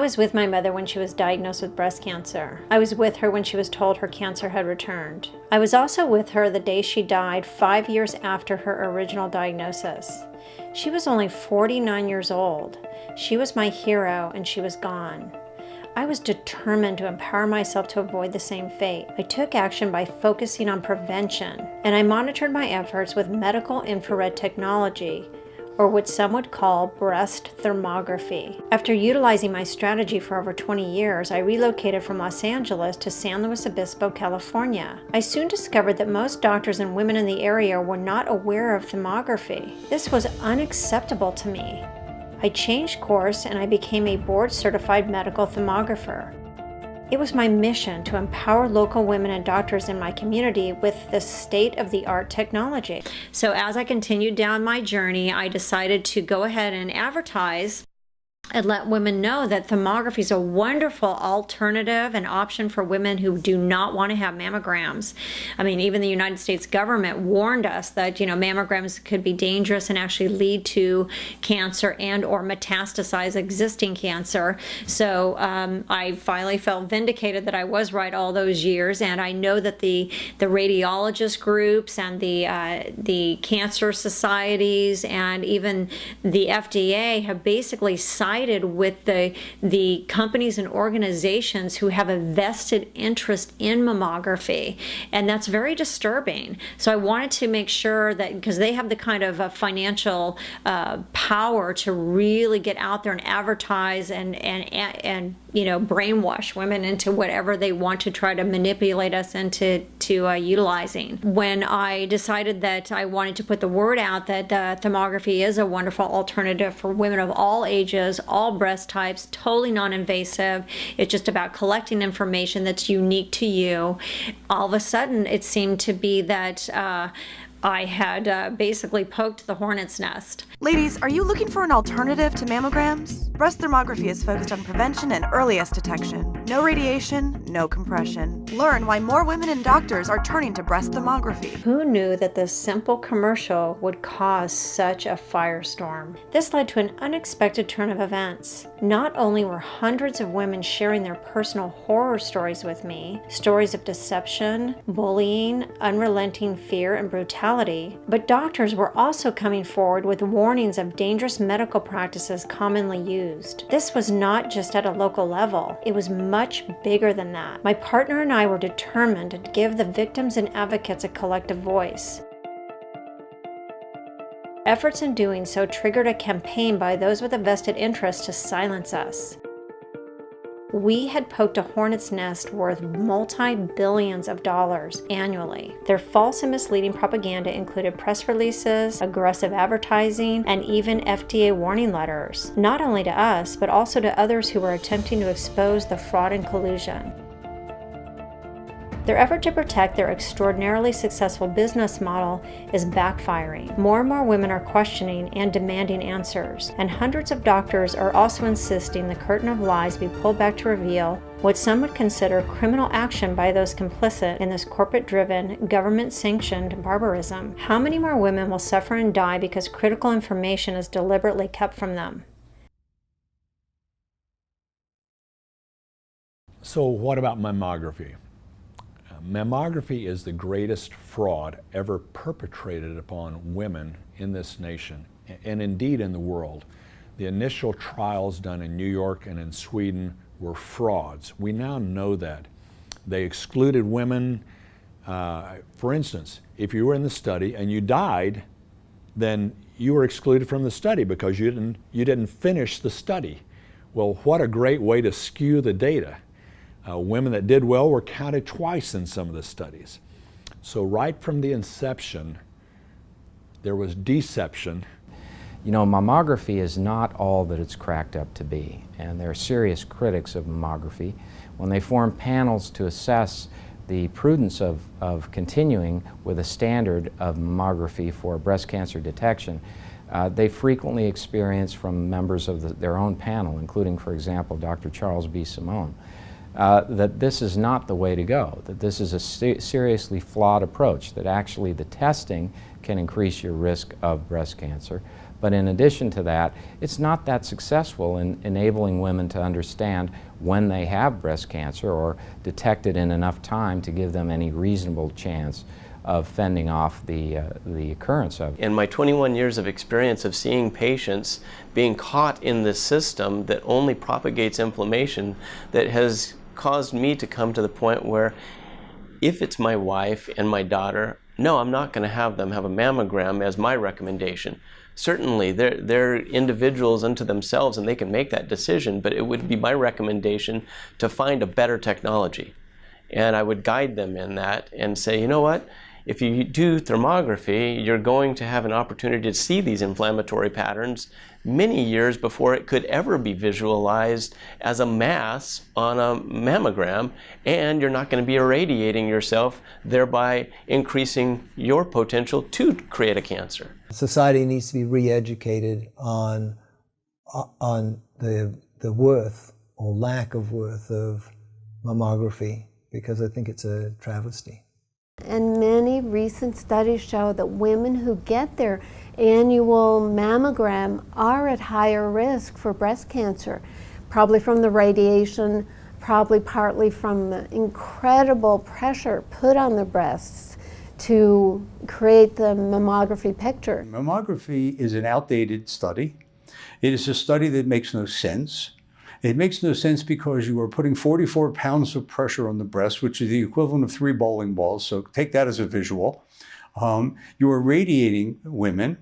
was with my mother when she was diagnosed with breast cancer. I was with her when she was told her cancer had returned. I was also with her the day she died 5 years after her original diagnosis. She was only 49 years old. She was my hero and she was gone. I was determined to empower myself to avoid the same fate. I took action by focusing on prevention, and I monitored my efforts with medical infrared technology, or what some would call breast thermography. After utilizing my strategy for over 20 years, I relocated from Los Angeles to San Luis Obispo, California. I soon discovered that most doctors and women in the area were not aware of thermography. This was unacceptable to me. I changed course and I became a board-certified medical thermographer. It was my mission to empower local women and doctors in my community with this state-of-the-art technology. So as I continued down my journey, I decided to go ahead and advertise and let women know that thermography is a wonderful alternative and option for women who do not want to have mammograms. I mean, even the United States government warned us that, mammograms could be dangerous and actually lead to cancer and or metastasize existing cancer. So I finally felt vindicated that I was right all those years, and I know that the radiologist groups and the cancer societies and even the FDA have basically sided with the companies and organizations who have a vested interest in mammography, and that's very disturbing. So I wanted to make sure that, because they have the kind of financial power to really get out there and advertise and brainwash women into whatever they want to try to manipulate us into utilizing. When I decided that I wanted to put the word out that thermography is a wonderful alternative for women of all ages, all breast types, totally non-invasive. It's just about collecting information that's unique to you. All of a sudden, it seemed to be that I had basically poked the hornet's nest. Ladies, are you looking for an alternative to mammograms? Breast thermography is focused on prevention and earliest detection. No radiation, no compression. Learn why more women and doctors are turning to breast thermography. Who knew that this simple commercial would cause such a firestorm? This led to an unexpected turn of events. Not only were hundreds of women sharing their personal horror stories with me, stories of deception, bullying, unrelenting fear, and brutality, but doctors were also coming forward with warnings of dangerous medical practices commonly used. This was not just at a local level, it was much bigger than that. My partner and I were determined to give the victims and advocates a collective voice. Efforts in doing so triggered a campaign by those with a vested interest to silence us. We had poked a hornet's nest worth multi-billions of dollars annually. Their false and misleading propaganda included press releases, aggressive advertising, and even FDA warning letters, not only to us, but also to others who were attempting to expose the fraud and collusion. Their effort to protect their extraordinarily successful business model is backfiring. More and more women are questioning and demanding answers, and hundreds of doctors are also insisting the curtain of lies be pulled back to reveal what some would consider criminal action by those complicit in this corporate-driven, government-sanctioned barbarism. How many more women will suffer and die because critical information is deliberately kept from them? So what about mammography? Mammography is the greatest fraud ever perpetrated upon women in this nation, and indeed in the world. The initial trials done in New York and in Sweden were frauds. We now know that. They excluded women. For instance, if you were in the study and you died, then you were excluded from the study because you didn't finish the study. Well, what a great way to skew the data. Women that did well were counted twice in some of the studies. So right from the inception, there was deception. Mammography is not all that it's cracked up to be, and there are serious critics of mammography. When they form panels to assess the prudence of continuing with a standard of mammography for breast cancer detection, they frequently experience from members of their own panel, including, for example, Dr. Charles B. Simone, that this is not the way to go, that this is a seriously flawed approach, that actually the testing can increase your risk of breast cancer, But in addition to that, it's not that successful in enabling women to understand when they have breast cancer or detect it in enough time to give them any reasonable chance of fending off the occurrence of it. In my 21 years of experience of seeing patients being caught in this system that only propagates inflammation, that has caused me to come to the point where if it's my wife and my daughter, no, I'm not going to have them have a mammogram as my recommendation. Certainly, they're individuals unto themselves and they can make that decision, but it would be my recommendation to find a better technology. And I would guide them in that and say, you know what, if you do thermography, you're going to have an opportunity to see these inflammatory patterns many years before it could ever be visualized as a mass on a mammogram, and you're not going to be irradiating yourself, thereby increasing your potential to create a cancer. Society needs to be re-educated on the worth or lack of worth of mammography, because I think it's a travesty. And many recent studies show that women who get their annual mammogram are at higher risk for breast cancer, probably from the radiation, probably partly from the incredible pressure put on the breasts to create the mammography picture. Mammography is an outdated study. It is a study that makes no sense. It makes no sense because you are putting 44 pounds of pressure on the breast, which is the equivalent of 3 bowling balls, so take that as a visual. You are radiating women,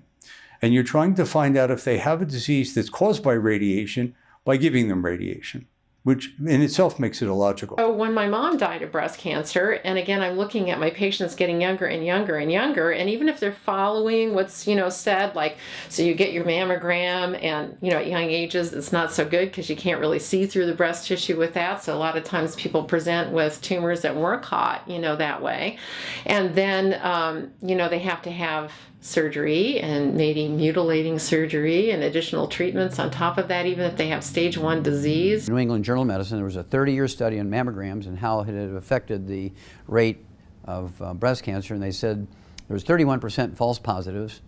and you're trying to find out if they have a disease that's caused by radiation by giving them radiation, which in itself makes it illogical. So when my mom died of breast cancer, and again, I'm looking at my patients getting younger and younger and younger, and even if they're following what's, said, like, so you get your mammogram, and, at young ages, it's not so good because you can't really see through the breast tissue with that. So a lot of times people present with tumors that weren't caught, that way. And then, they have to have surgery and maybe mutilating surgery and additional treatments on top of that, even if they have stage 1 disease. New England Journal of Medicine, there was a 30-year study on mammograms and how it had affected the rate of breast cancer, and they said there was 31% false positives,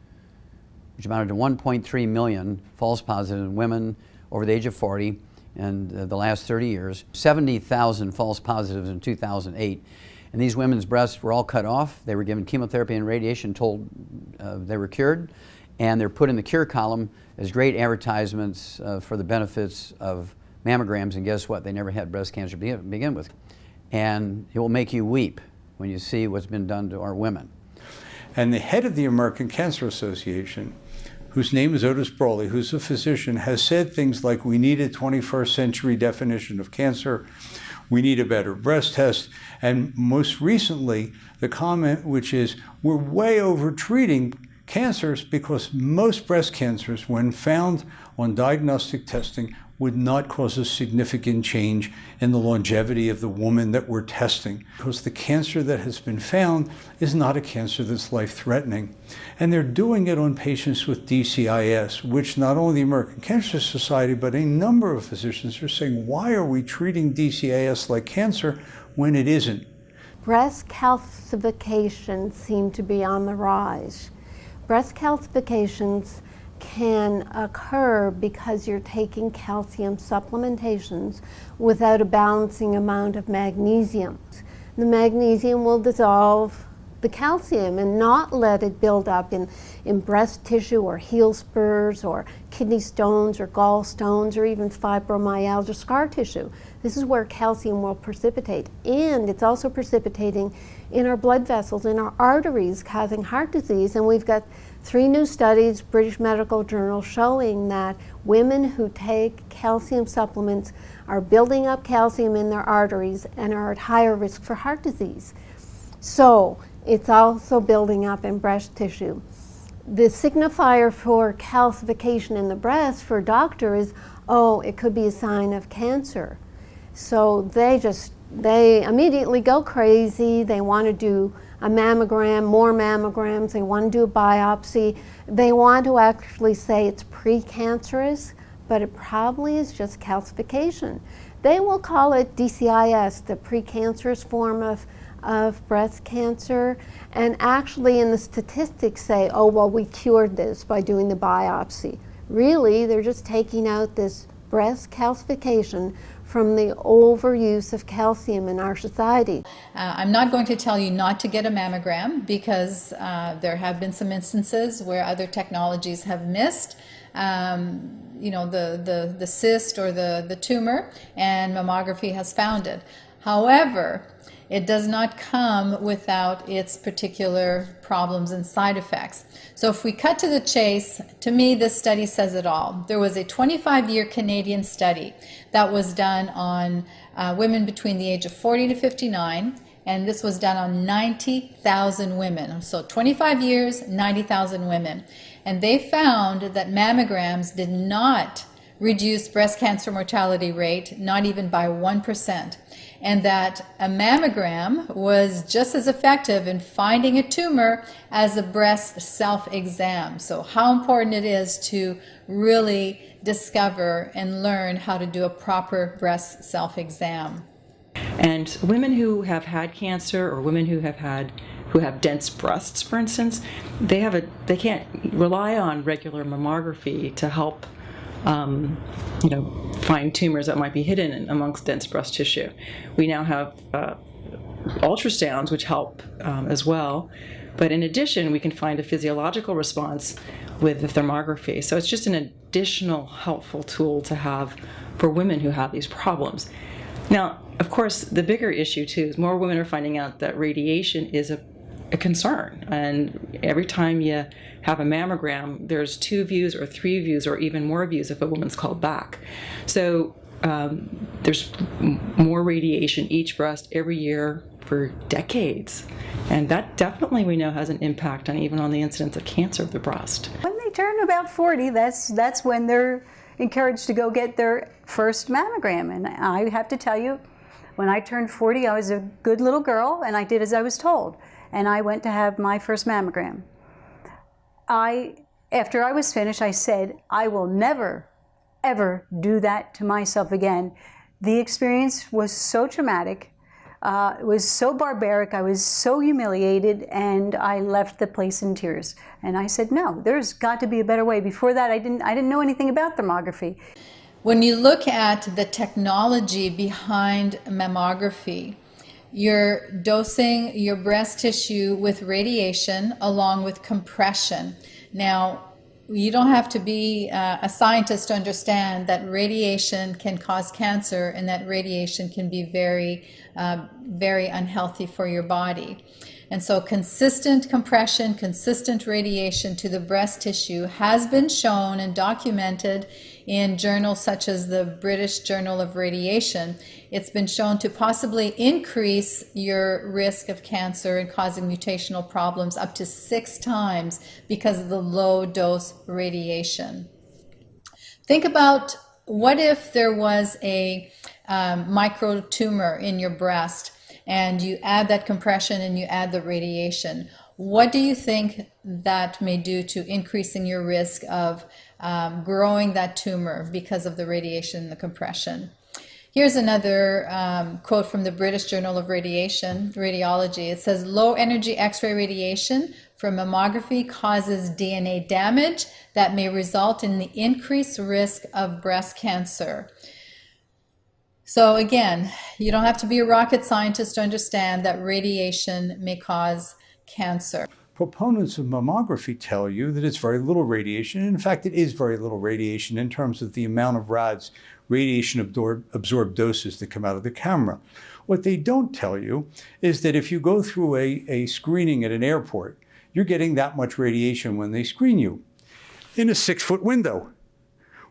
which amounted to 1.3 million false positives in women over the age of 40 in the last 30 years, 70,000 false positives in 2008. And these women's breasts were all cut off. They were given chemotherapy and radiation, told they were cured, and they're put in the cure column as great advertisements for the benefits of mammograms, and guess what? They never had breast cancer to begin with. And it will make you weep when you see what's been done to our women. And the head of the American Cancer Association, whose name is Otis Brawley, who's a physician, has said things like, we need a 21st century definition of cancer, we need a better breast test, and most recently, the comment which is, we're way over treating cancers because most breast cancers, when found on diagnostic testing, would not cause a significant change in the longevity of the woman that we're testing, because the cancer that has been found is not a cancer that's life-threatening. And they're doing it on patients with DCIS, which not only the American Cancer Society, but a number of physicians are saying, why are we treating DCIS like cancer when it isn't? Breast calcifications seem to be on the rise. Breast calcifications can occur because you're taking calcium supplementations without a balancing amount of magnesium. The magnesium will dissolve the calcium and not let it build up in breast tissue or heel spurs or kidney stones or gallstones or even fibromyalgia scar tissue. This is where calcium will precipitate, and it's also precipitating in our blood vessels, in our arteries, causing heart disease. And we've got 3 new studies, British Medical Journal, showing that women who take calcium supplements are building up calcium in their arteries and are at higher risk for heart disease. So it's also building up in breast tissue. The signifier for calcification in the breast for a doctor is, oh, it could be a sign of cancer. So they immediately go crazy. They want to do a mammogram, more mammograms, they want to do a biopsy. They want to actually say it's precancerous, but it probably is just calcification. they will call it DCIS, the precancerous form of breast cancer, and actually in the statistics say, oh, well, we cured this by doing the biopsy. Really, they're just taking out this breast calcification from the overuse of calcium in our society. I'm not going to tell you not to get a mammogram because there have been some instances where other technologies have missed you know, the cyst or the tumor, and mammography has found it. However, it does not come without its particular problems and side effects. So if we cut to the chase, to me this study says it all. There was a 25-year Canadian study that was done on women between the age of 40 to 59, and this was done on 90,000 women. So 25 years, 90,000 women. And they found that mammograms did not reduce breast cancer mortality rate, not even by 1%. And that a mammogram was just as effective in finding a tumor as a breast self-exam. So how important it is to really discover and learn how to do a proper breast self-exam. And women who have had cancer, or women who have dense breasts, for instance, they can't rely on regular mammography to help you know, find tumors that might be hidden amongst dense breast tissue. We now have ultrasounds which help as well, but in addition we can find a physiological response with the thermography. So it's just an additional helpful tool to have for women who have these problems. Now, of course, the bigger issue too is more women are finding out that radiation is a concern, and every time you have a mammogram, there's 2 views or 3 views or even more views if a woman's called back. So there's more radiation each breast every year for decades, and that definitely we know has an impact on even on the incidence of cancer of the breast. When they turn about 40, that's when they're encouraged to go get their first mammogram. And I have to tell you, when I turned 40, I was a good little girl and I did as I was told. And I went to have my first mammogram. After I was finished, I said, I will never, ever do that to myself again. The experience was so traumatic, it was so barbaric, I was so humiliated, and I left the place in tears. And I said, no, there's got to be a better way. Before that, I didn't know anything about thermography. When you look at the technology behind mammography, you're dosing your breast tissue with radiation along with compression. Now, you don't have to be a scientist to understand that radiation can cause cancer and that radiation can be very, very unhealthy for your body. And so consistent compression, consistent radiation to the breast tissue has been shown and documented in journals such as the British Journal of Radiation. It's been shown to possibly increase your risk of cancer and causing mutational problems up to 6 times because of the low dose radiation. Think about what if there was a micro tumor in your breast and you add that compression and you add the radiation. What do you think that may do to increasing your risk of growing that tumor because of the radiation and the compression? Here's another quote from the British Journal of Radiology. It says, low energy X-ray radiation from mammography causes DNA damage that may result in the increased risk of breast cancer. So again, you don't have to be a rocket scientist to understand that radiation may cause cancer. Proponents of mammography tell you that it's very little radiation. In fact, it is very little radiation in terms of the amount of rods, radiation absorbed doses that come out of the camera. What they don't tell you is that if you go through a screening at an airport, you're getting that much radiation when they screen you in a 6-foot window.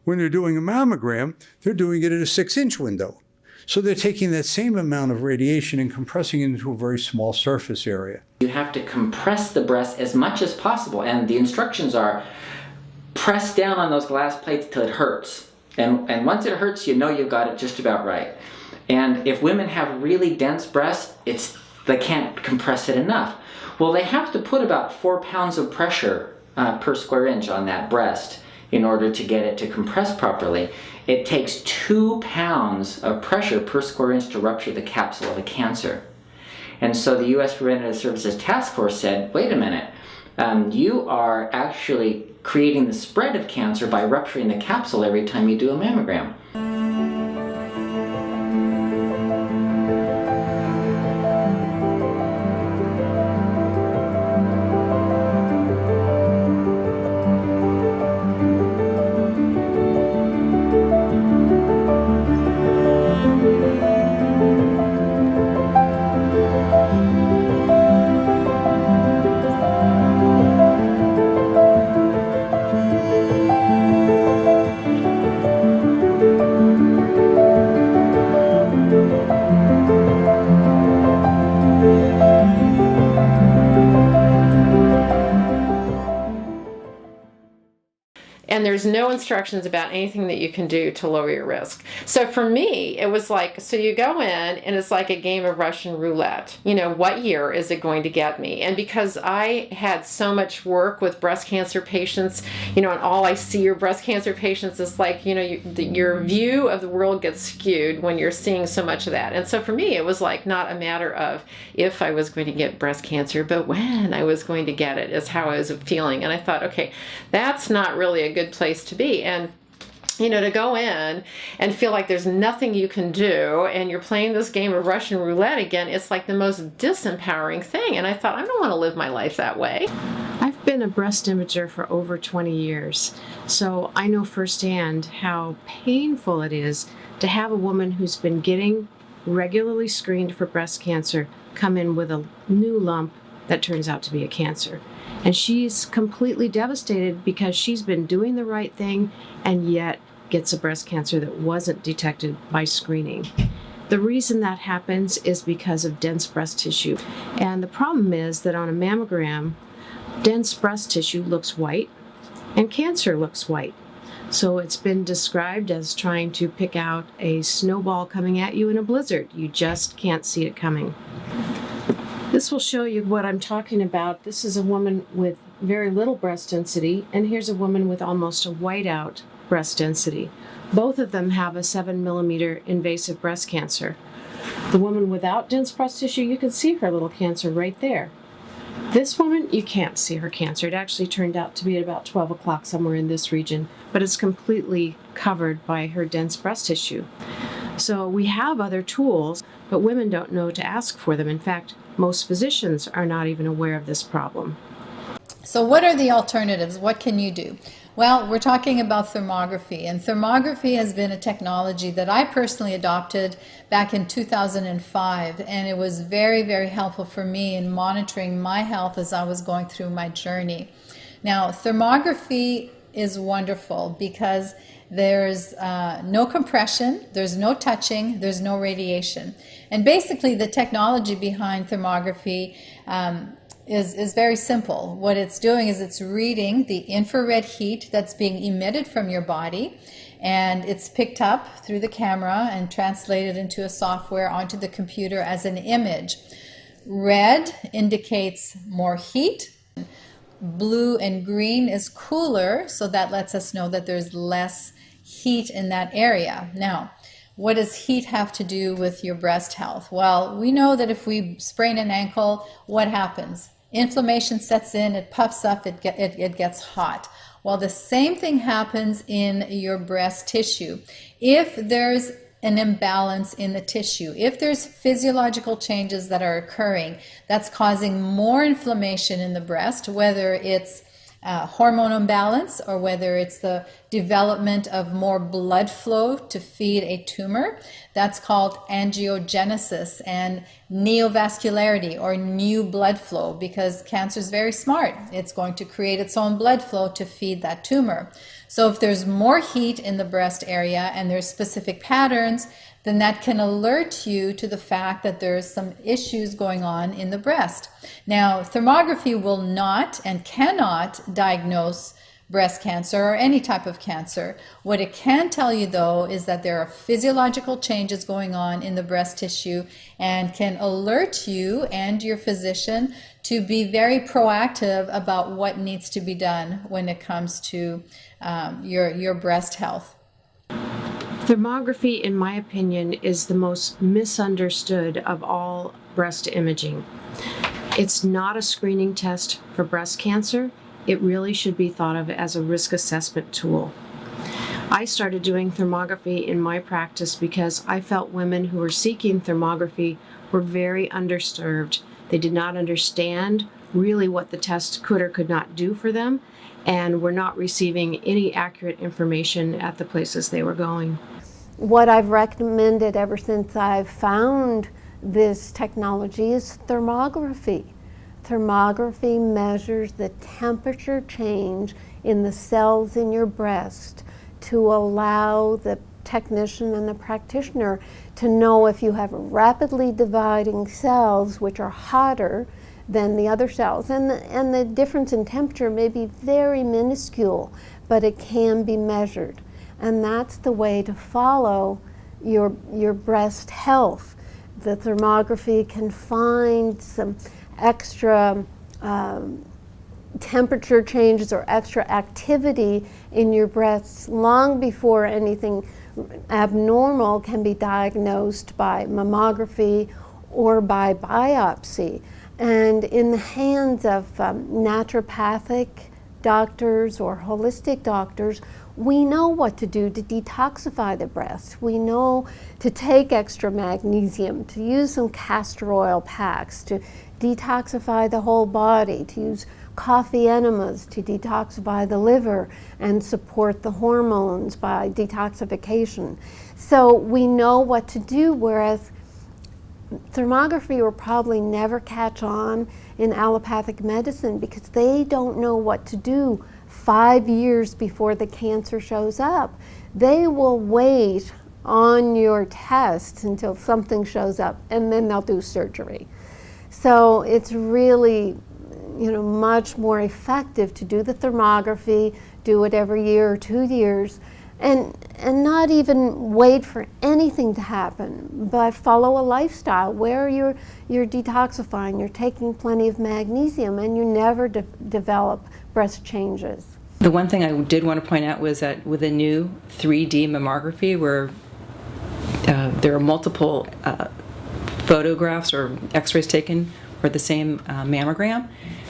When they're doing a mammogram, they're doing it at a 6-inch window. So they're taking that same amount of radiation and compressing it into a very small surface area. You have to compress the breast as much as possible, and the instructions are press down on those glass plates till it hurts. And once it hurts, you know you've got it just about right. And if women have really dense breasts, they can't compress it enough. Well, they have to put about 4 pounds of pressure per square inch on that breast in order to get it to compress properly. It takes 2 pounds of pressure per square inch to rupture the capsule of a cancer. And so the U.S. Preventative Services Task Force said, wait a minute, you are actually creating the spread of cancer by rupturing the capsule every time you do a mammogram. And there's no instructions about anything that you can do to lower your risk. So for me, it was like, so you go in and it's like a game of Russian roulette. You know, what year is it going to get me? And because I had so much work with breast cancer patients, you know, and all I see are breast cancer patients, is like, you know, your view of the world gets skewed when you're seeing so much of that. And so for me, it was like not a matter of if I was going to get breast cancer, but when I was going to get it is how I was feeling. And I thought, okay, that's not really a good place to be. And you know, to go in and feel like there's nothing you can do and you're playing this game of Russian roulette again, it's like the most disempowering thing. And I thought, I don't want to live my life that way. I've been a breast imager for over 20 years, so I know firsthand how painful it is to have a woman who's been getting regularly screened for breast cancer come in with a new lump that turns out to be a cancer. And she's completely devastated because she's been doing the right thing and yet gets a breast cancer that wasn't detected by screening. The reason that happens is because of dense breast tissue. And the problem is that on a mammogram, dense breast tissue looks white and cancer looks white. So it's been described as trying to pick out a snowball coming at you in a blizzard. You just can't see it coming. This will show you what I'm talking about. This is a woman with very little breast density, and here's a woman with almost a whiteout breast density. Both of them have a 7 millimeter invasive breast cancer. The woman without dense breast tissue, you can see her little cancer right there. This woman, you can't see her cancer. It actually turned out to be at about 12 o'clock somewhere in this region, but it's completely covered by her dense breast tissue. So we have other tools, but women don't know to ask for them. In fact, most physicians are not even aware of this problem. So what are the alternatives? What can you do? Well, we're talking about thermography, and thermography has been a technology that I personally adopted back in 2005, and it was very, very helpful for me in monitoring my health as I was going through my journey. Now, thermography is wonderful because there's no compression, there's no touching, there's no radiation. And basically the technology behind thermography is very simple. What it's doing is it's reading the infrared heat that's being emitted from your body, and it's picked up through the camera and translated into a software onto the computer as an image. Red indicates more heat. Blue and green is cooler, so that lets us know that there's less heat in that area. Now, what does heat have to do with your breast health? Well, we know that if we sprain an ankle, what happens? Inflammation sets in, it puffs up, it gets hot. Well, the same thing happens in your breast tissue. If there's an imbalance in the tissue, if there's physiological changes that are occurring that's causing more inflammation in the breast, whether it's hormone imbalance or whether it's the development of more blood flow to feed a tumor, that's called angiogenesis and neovascularity, or new blood flow, because cancer is very smart. It's going to create its own blood flow to feed that tumor. So if there's more heat in the breast area and there's specific patterns, then that can alert you to the fact that there's some issues going on in the breast. Now, thermography will not and cannot diagnose breast cancer or any type of cancer. What it can tell you though is that there are physiological changes going on in the breast tissue and can alert you and your physician to be very proactive about what needs to be done when it comes to your breast health. Thermography, in my opinion, is the most misunderstood of all breast imaging. It's not a screening test for breast cancer. It really should be thought of as a risk assessment tool. I started doing thermography in my practice because I felt women who were seeking thermography were very underserved. They did not understand really what the test could or could not do for them, and were not receiving any accurate information at the places they were going. What I've recommended ever since I've found this technology is thermography. Thermography measures the temperature change in the cells in your breast to allow the technician and the practitioner to know if you have rapidly dividing cells which are hotter than the other cells. And the difference in temperature may be very minuscule, but it can be measured. And that's the way to follow your breast health. The thermography can find some extra temperature changes or extra activity in your breasts long before anything abnormal can be diagnosed by mammography or by biopsy. And in the hands of naturopathic doctors or holistic doctors, we know what to do to detoxify the breast. We know to take extra magnesium, to use some castor oil packs, to detoxify the whole body, to use coffee enemas to detoxify the liver and support the hormones by detoxification. So we know what to do, whereas thermography will probably never catch on in allopathic medicine because they don't know what to do 5 years before the cancer shows up. They will wait on your tests until something shows up and then they'll do surgery. So it's really, much more effective to do the thermography, do it every year or 2 years, and not even wait for anything to happen, but follow a lifestyle where you're detoxifying, you're taking plenty of magnesium, and you never develop breast changes. The one thing I did want to point out was that with a new 3D mammography, where there are multiple photographs or x-rays taken for the same mammogram,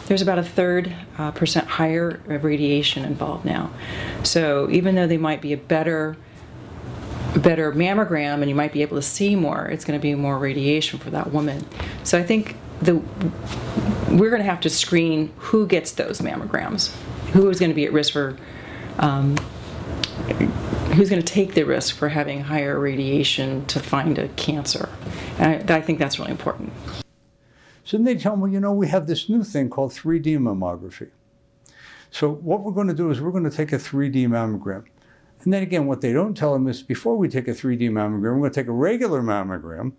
there's about a 3% higher radiation involved now. So even though they might be a better mammogram and you might be able to see more, it's going to be more radiation for that woman. So I think we're going to have to screen who gets those mammograms, who is going to be at risk for, who's going to take the risk for having higher radiation to find a cancer. And I think that's really important. So then they tell me, we have this new thing called 3D mammography. So what we're going to do is we're going to take a 3D mammogram. And then again, what they don't tell them is before we take a 3D mammogram, we're going to take a regular mammogram,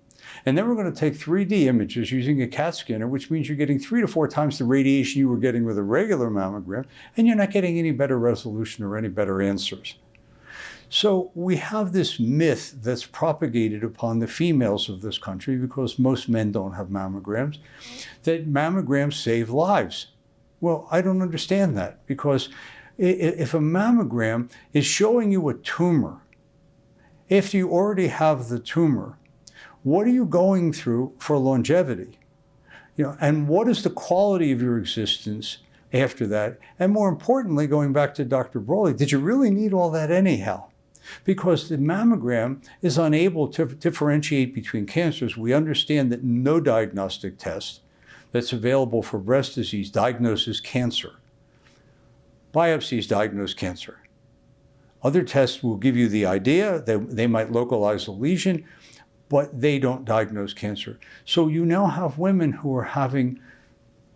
and then we're going to take 3D images using a CAT scanner, which means you're getting 3 to 4 times the radiation you were getting with a regular mammogram, and you're not getting any better resolution or any better answers. So we have this myth that's propagated upon the females of this country, because most men don't have mammograms, that mammograms save lives. Well, I don't understand that, because if a mammogram is showing you a tumor, after you already have the tumor, what are you going through for longevity? And what is the quality of your existence after that? And more importantly, going back to Dr. Broly, did you really need all that anyhow? Because the mammogram is unable to differentiate between cancers. We understand that no diagnostic test that's available for breast disease diagnoses cancer. Biopsies diagnose cancer. Other tests will give you the idea that they might localize a lesion, but they don't diagnose cancer. So you now have women who are having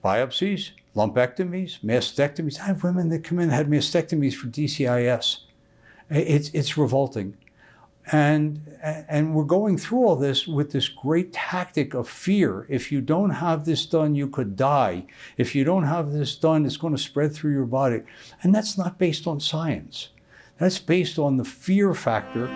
biopsies, lumpectomies, mastectomies. I have women that come in and had mastectomies for DCIS. It's revolting. And we're going through all this with this great tactic of fear. If you don't have this done, you could die. If you don't have this done, it's going to spread through your body. And that's not based on science. That's based on the fear factor.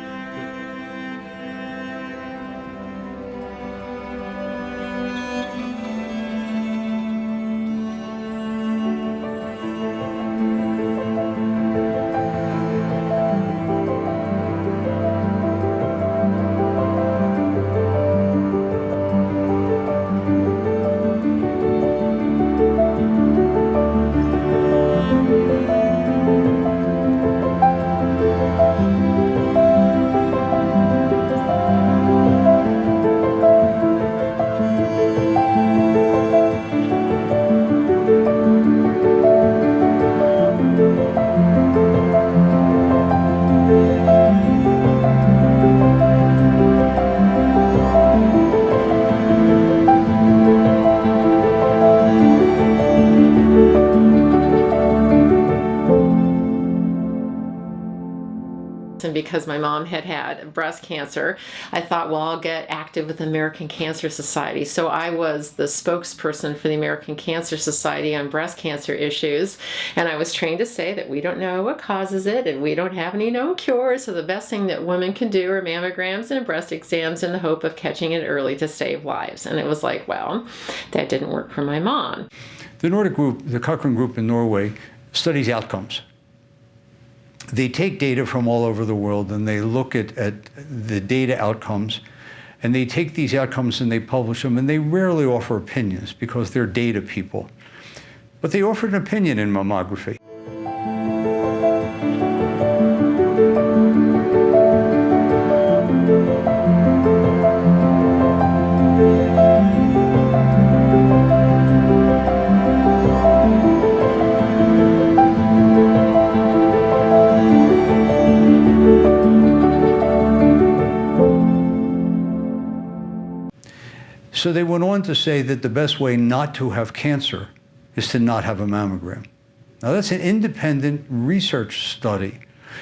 And because my mom had had breast cancer, I thought, well, I'll get active with the American Cancer Society. So I was the spokesperson for the American Cancer Society on breast cancer issues. And I was trained to say that we don't know what causes it and we don't have any known cures. So the best thing that women can do are mammograms and breast exams in the hope of catching it early to save lives. And it was like, well, that didn't work for my mom. The Nordic group, the Cochrane group in Norway, studies outcomes. They take data from all over the world and they look at the data outcomes, and they take these outcomes and they publish them, and they rarely offer opinions because they're data people. But they offer an opinion in mammography. So they went on to say that the best way not to have cancer is to not have a mammogram. Now that's an independent research study.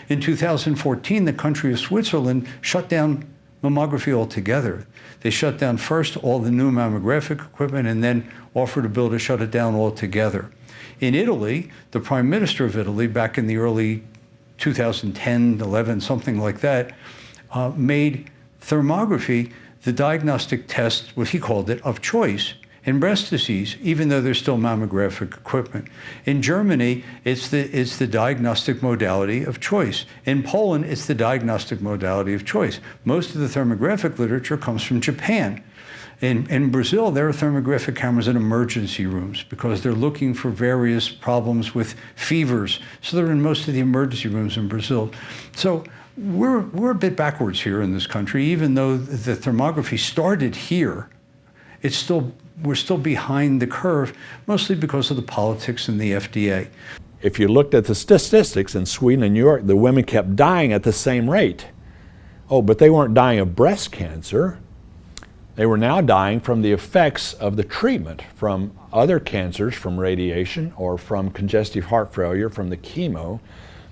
In 2014, the country of Switzerland shut down mammography altogether. They shut down first all the new mammographic equipment and then offered a bill to shut it down altogether. In Italy, the Prime Minister of Italy, back in the early 2010, 11, something like that, made thermography the diagnostic test, what he called it, of choice in breast disease, even though there's still mammographic equipment. In Germany, it's the diagnostic modality of choice. In Poland, it's the diagnostic modality of choice. Most of the thermographic literature comes from Japan. In Brazil, there are thermographic cameras in emergency rooms because they're looking for various problems with fevers. So they're in most of the emergency rooms in Brazil. So we're a bit backwards here in this country, even though the thermography started here. We're still behind the curve, mostly because of the politics and the FDA. If you looked at the statistics in Sweden and New York, the women kept dying at the same rate. Oh, but they weren't dying of breast cancer. They were now dying from the effects of the treatment, from other cancers, from radiation, or from congestive heart failure, from the chemo.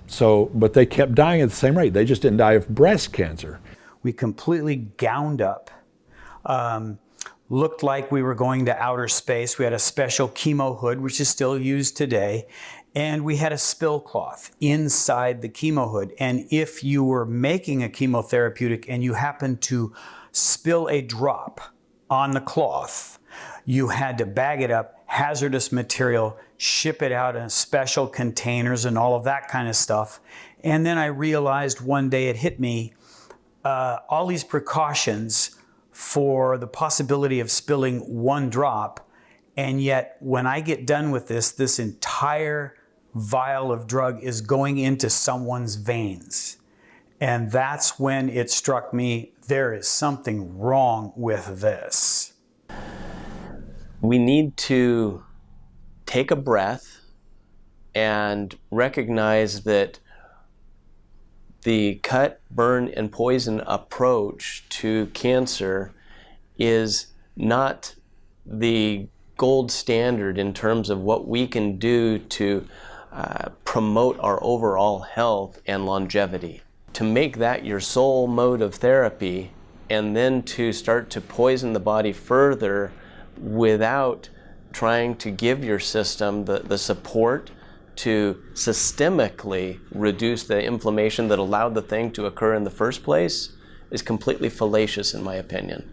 So, but they kept dying at the same rate. They just didn't die of breast cancer. We completely gowned up. Looked like we were going to outer space. We had a special chemo hood, which is still used today. And we had a spill cloth inside the chemo hood. And if you were making a chemotherapeutic and you happened to spill a drop on the cloth, you had to bag it up, hazardous material, ship it out in special containers and all of that kind of stuff. And then I realized one day, it hit me, all these precautions for the possibility of spilling one drop. And yet when I get done with this entire vial of drug is going into someone's veins. And that's when it struck me, there is something wrong with this. We need to take a breath and recognize that the cut, burn, and poison approach to cancer is not the gold standard in terms of what we can do to promote our overall health and longevity. to make that your sole mode of therapy and then to start to poison the body further without trying to give your system the support to systemically reduce the inflammation that allowed the thing to occur in the first place is completely fallacious in my opinion.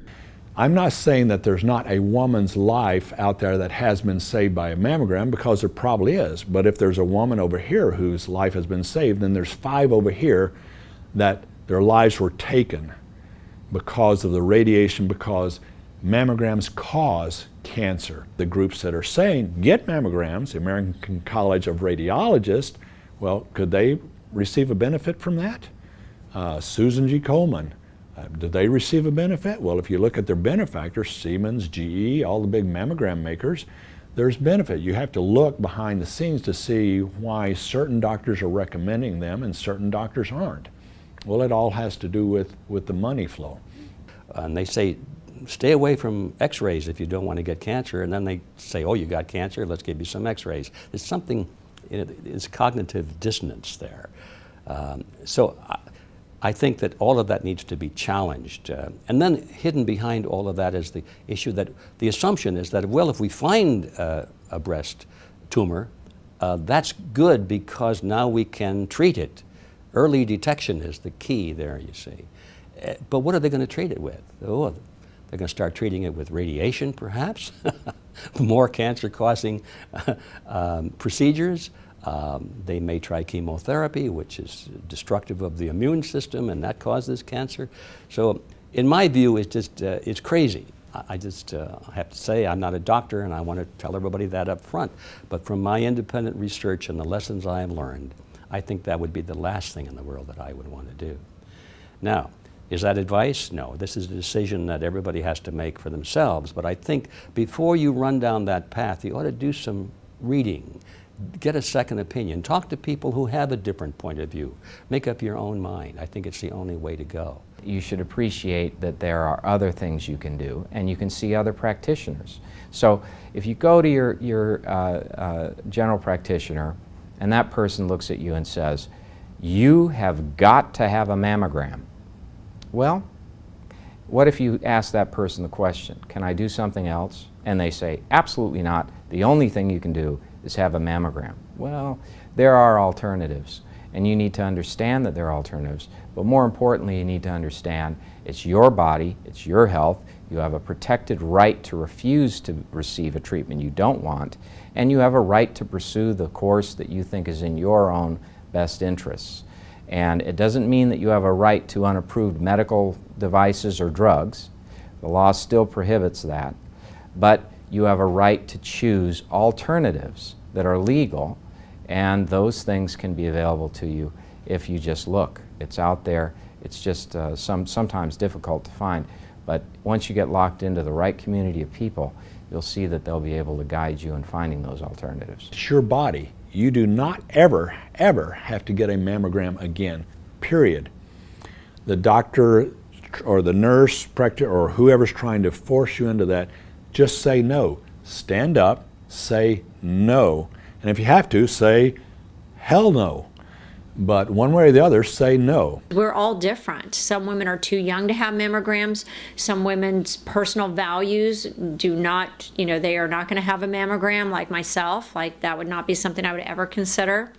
I'm not saying that there's not a woman's life out there that has been saved by a mammogram, because there probably is. But if there's a woman over here whose life has been saved, then there's 5 over here that their lives were taken because of the radiation, because mammograms cause cancer. The groups that are saying, get mammograms, the American College of Radiologists, well, could they receive a benefit from that? Susan G. Komen, did they receive a benefit? Well, if you look at their benefactors, Siemens, GE, all the big mammogram makers, there's benefit. You have to look behind the scenes to see why certain doctors are recommending them and certain doctors aren't. Well, it all has to do with the money flow. And they say, stay away from x-rays if you don't want to get cancer, and then they say, oh, you got cancer, let's give you some x-rays. There's something, it's cognitive dissonance there. So I think that all of that needs to be challenged. And then hidden behind all of that is the issue that the assumption is that, well, if we find a breast tumor, that's good because now we can treat it. Early detection is the key there, you see. But what are they going to treat it with? Oh, they're going to start treating it with radiation, perhaps? More cancer-causing procedures. They may try chemotherapy, which is destructive of the immune system, and that causes cancer. So in my view, it's just, it's crazy. I just have to say I'm not a doctor, and I want to tell everybody that up front. But from my independent research and the lessons I have learned, I think that would be the last thing in the world that I would want to do. Now, is that advice? No, this is a decision that everybody has to make for themselves. But I think before you run down that path, you ought to do some reading, get a second opinion, talk to people who have a different point of view, make up your own mind. I think it's the only way to go. You should appreciate that there are other things you can do, and you can see other practitioners. So if you go to your general practitioner, and that person looks at you and says, you have got to have a mammogram. Well, what if you ask that person the question, can I do something else? And they say, absolutely not. The only thing you can do is have a mammogram. Well, there are alternatives, and you need to understand that there are alternatives. But more importantly, you need to understand it's your body, it's your health. You have a protected right to refuse to receive a treatment you don't want, and you have a right to pursue the course that you think is in your own best interests. And it doesn't mean that you have a right to unapproved medical devices or drugs. The law still prohibits that. But you have a right to choose alternatives that are legal, and those things can be available to you if you just look. It's out there. It's just sometimes difficult to find. But once you get locked into the right community of people, you'll see that they'll be able to guide you in finding those alternatives. It's your body. You do not ever, ever have to get a mammogram again, period. The doctor or the nurse or whoever's trying to force you into that, just say no. Stand up, say no. And if you have to, say hell no. But one way or the other, say no. We're all different. Some women are too young to have mammograms. Some women's personal values do not, they are not going to have a mammogram like myself. Like that would not be something I would ever consider.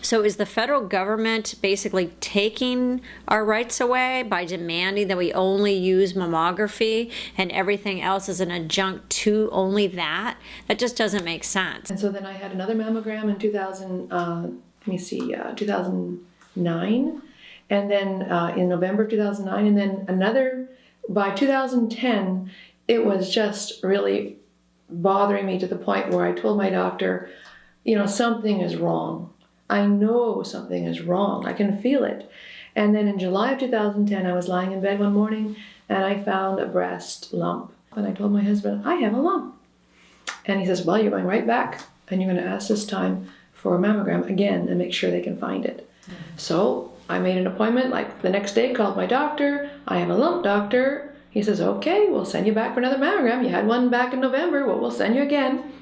So is the federal government basically taking our rights away by demanding that we only use mammography and everything else is an adjunct to only that? That just doesn't make sense. And so then I had another mammogram in 2009, and then in November of 2009, and then another by 2010. It was just really bothering me to the point where I told my doctor, something is wrong. I know something is wrong. I can feel it. And then in July of 2010, I was lying in bed one morning and I found a breast lump. And I told my husband, I have a lump. And he says, well, you're going right back and you're going to ask this time for a mammogram again and make sure they can find it. So I made an appointment, like the next day, called my doctor. I have a lump, doctor. He says, okay, we'll send you back for another mammogram. You had one back in November. Well, we'll send you again.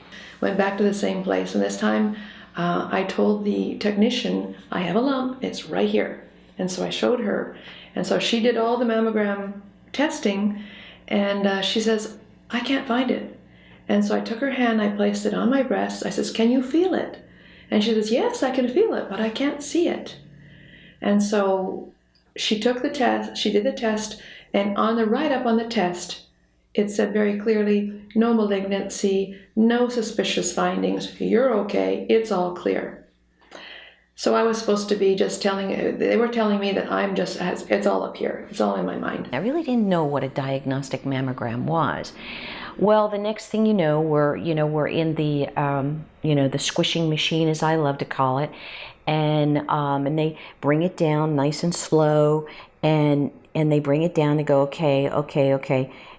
Went back to the same place. And this time I told the technician, I have a lump. It's right here. And so I showed her. And so she did all the mammogram testing, and she says, I can't find it. And so I took her hand, I placed it on my breast. I says, can you feel it? And she says, yes, I can feel it, but I can't see it. And so she took the test, she did the test, and on the write-up on the test, it said very clearly, no malignancy, no suspicious findings, you're okay, it's all clear. So I was supposed to be just they were telling me that it's all up here, it's all in my mind. I really didn't know what a diagnostic mammogram was. Well, the next thing you know, we're in the, the squishing machine, as I love to call it, and they bring it down nice and slow, and they bring it down and go, okay.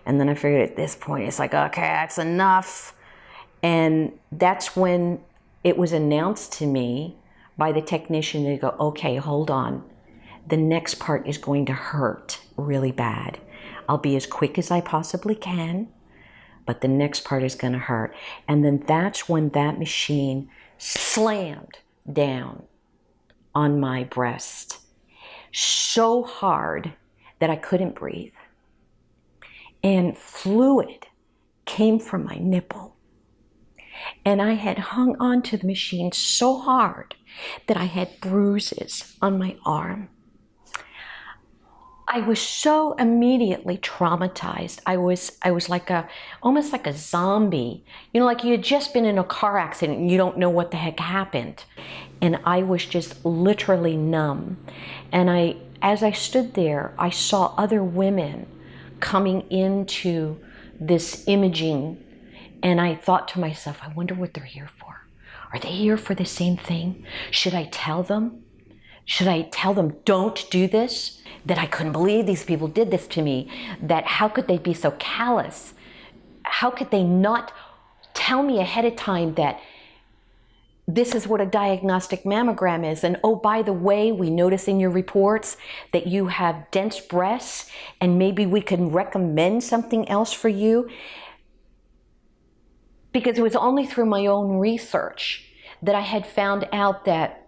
And then I figured at this point, it's like, okay, that's enough. And that's when it was announced to me by the technician. They go, okay, hold on. The next part is going to hurt really bad. I'll be as quick as I possibly can, but the next part is going to hurt. And then that's when that machine slammed down on my breast so hard that I couldn't breathe. And fluid came from my nipple. And I had hung onto the machine so hard that I had bruises on my arm. I was so immediately traumatized. I was like almost like a zombie. Like you had just been in a car accident and you don't know what the heck happened. And I was just literally numb. And as I stood there, I saw other women coming into this imaging, and I thought to myself, I wonder what they're here for. Are they here for the same thing? Should I tell them? Should I tell them, don't do this? That I couldn't believe these people did this to me. That how could they be so callous? How could they not tell me ahead of time that this is what a diagnostic mammogram is? And oh, by the way, we notice in your reports that you have dense breasts, and maybe we can recommend something else for you. Because it was only through my own research that I had found out that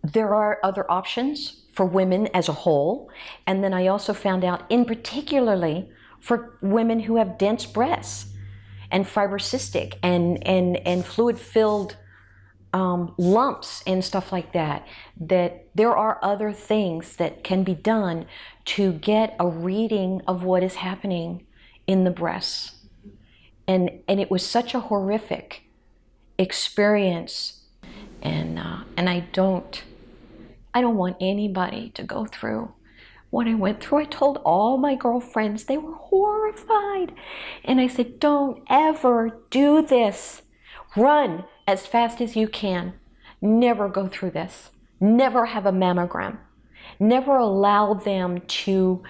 there are other options for women as a whole. And then I also found out, in particularly for women who have dense breasts and fibrocystic and fluid-filled lumps and stuff like that, that there are other things that can be done to get a reading of what is happening in the breasts. And it was such a horrific experience, and I don't want anybody to go through what I went through. I told all my girlfriends, they were horrified. And I said, don't ever do this. Run as fast as you can. Never go through this. Never have a mammogram. Never allow them to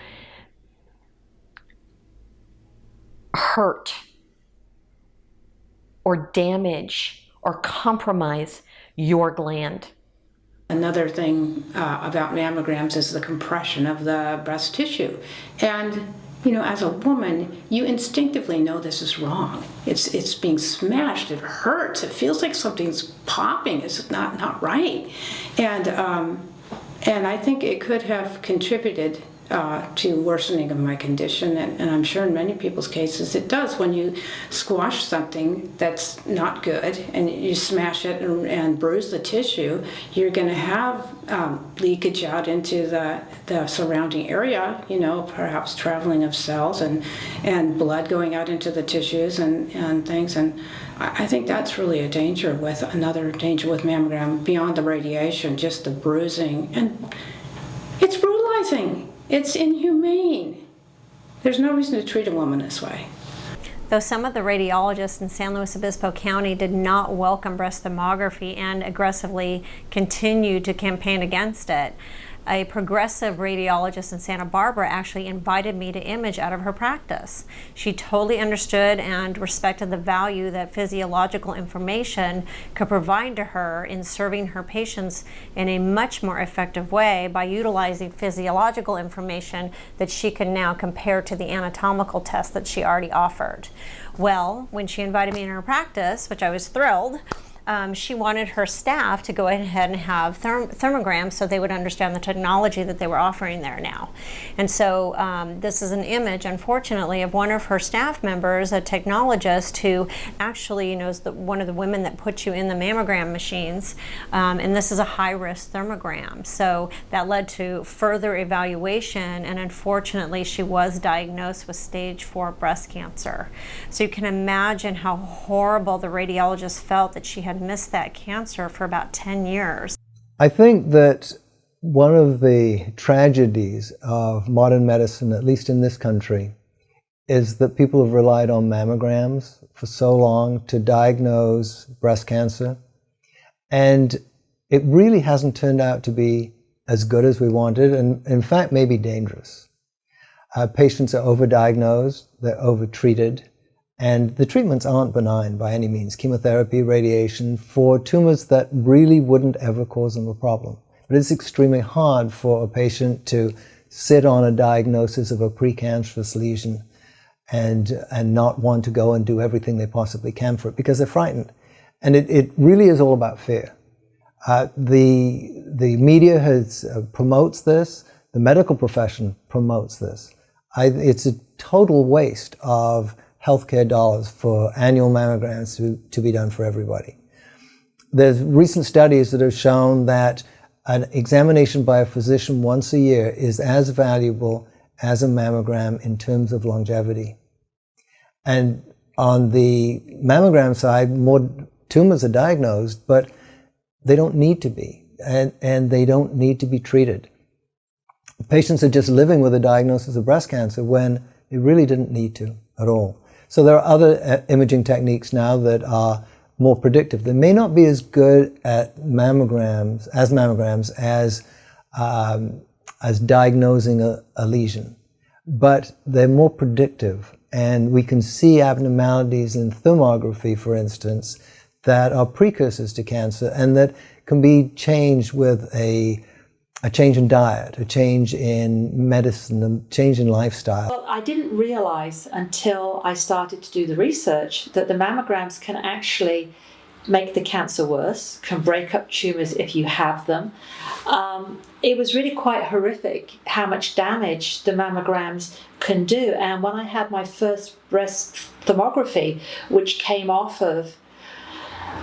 hurt or damage or compromise your gland. Another thing about mammograms is the compression of the breast tissue. And, as a woman, you instinctively know this is wrong. It's being smashed, it hurts, it feels like something's popping, it's not right. And I think it could have contributed to worsening of my condition, and I'm sure in many people's cases it does. When you squash something that's not good and you smash it and bruise the tissue, you're going to have leakage out into the surrounding area, perhaps traveling of cells and blood going out into the tissues and things. And I think that's really another danger with mammogram beyond the radiation, just the bruising. And it's brutalizing. It's inhumane. There's no reason to treat a woman this way. Though some of the radiologists in San Luis Obispo County did not welcome breast thermography and aggressively continued to campaign against it, a progressive radiologist in Santa Barbara actually invited me to image out of her practice. She totally understood and respected the value that physiological information could provide to her in serving her patients in a much more effective way by utilizing physiological information that she can now compare to the anatomical test that she already offered. Well, when she invited me in her practice, which I was thrilled, she wanted her staff to go ahead and have thermograms so they would understand the technology that they were offering there now. And so this is an image, unfortunately, of one of her staff members, a technologist who actually knows one of the women that put you in the mammogram machines, and this is a high-risk thermogram. So that led to further evaluation, and unfortunately she was diagnosed with stage 4 breast cancer. So you can imagine how horrible the radiologist felt that she had missed that cancer for about 10 years. I think that one of the tragedies of modern medicine, at least in this country, is that people have relied on mammograms for so long to diagnose breast cancer. And it really hasn't turned out to be as good as we wanted, and in fact may be dangerous. Patients are overdiagnosed, they're overtreated, and the treatments aren't benign by any means. Chemotherapy, radiation, for tumors that really wouldn't ever cause them a problem. But it's extremely hard for a patient to sit on a diagnosis of a precancerous lesion and not want to go and do everything they possibly can for it because they're frightened. And it really is all about fear. The media promotes this, the medical profession promotes this. It's a total waste of healthcare dollars for annual mammograms to be done for everybody. There's recent studies that have shown that an examination by a physician once a year is as valuable as a mammogram in terms of longevity. And on the mammogram side, more tumors are diagnosed, but they don't need to be, and they don't need to be treated. Patients are just living with a diagnosis of breast cancer when they really didn't need to at all. So there are other imaging techniques now that are more predictive. They may not be as good at mammograms as diagnosing a lesion, but they're more predictive, and we can see abnormalities in thermography, for instance, that are precursors to cancer and that can be changed with a change in diet, a change in medicine, a change in lifestyle. Well, I didn't realize until I started to do the research that the mammograms can actually make the cancer worse, can break up tumors if you have them. It was really quite horrific how much damage the mammograms can do. And when I had my first breast thermography, which came off of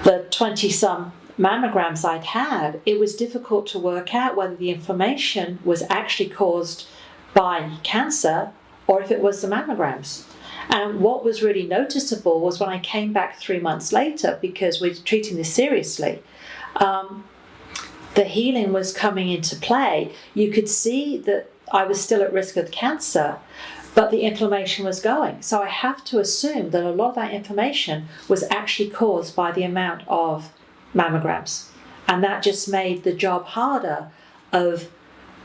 the 20-some mammograms I'd had, it was difficult to work out whether the inflammation was actually caused by cancer or if it was the mammograms. And what was really noticeable was when I came back 3 months later, because we're treating this seriously, the healing was coming into play. You could see that I was still at risk of cancer, but the inflammation was going. So I have to assume that a lot of that inflammation was actually caused by the amount of mammograms. And that just made the job harder of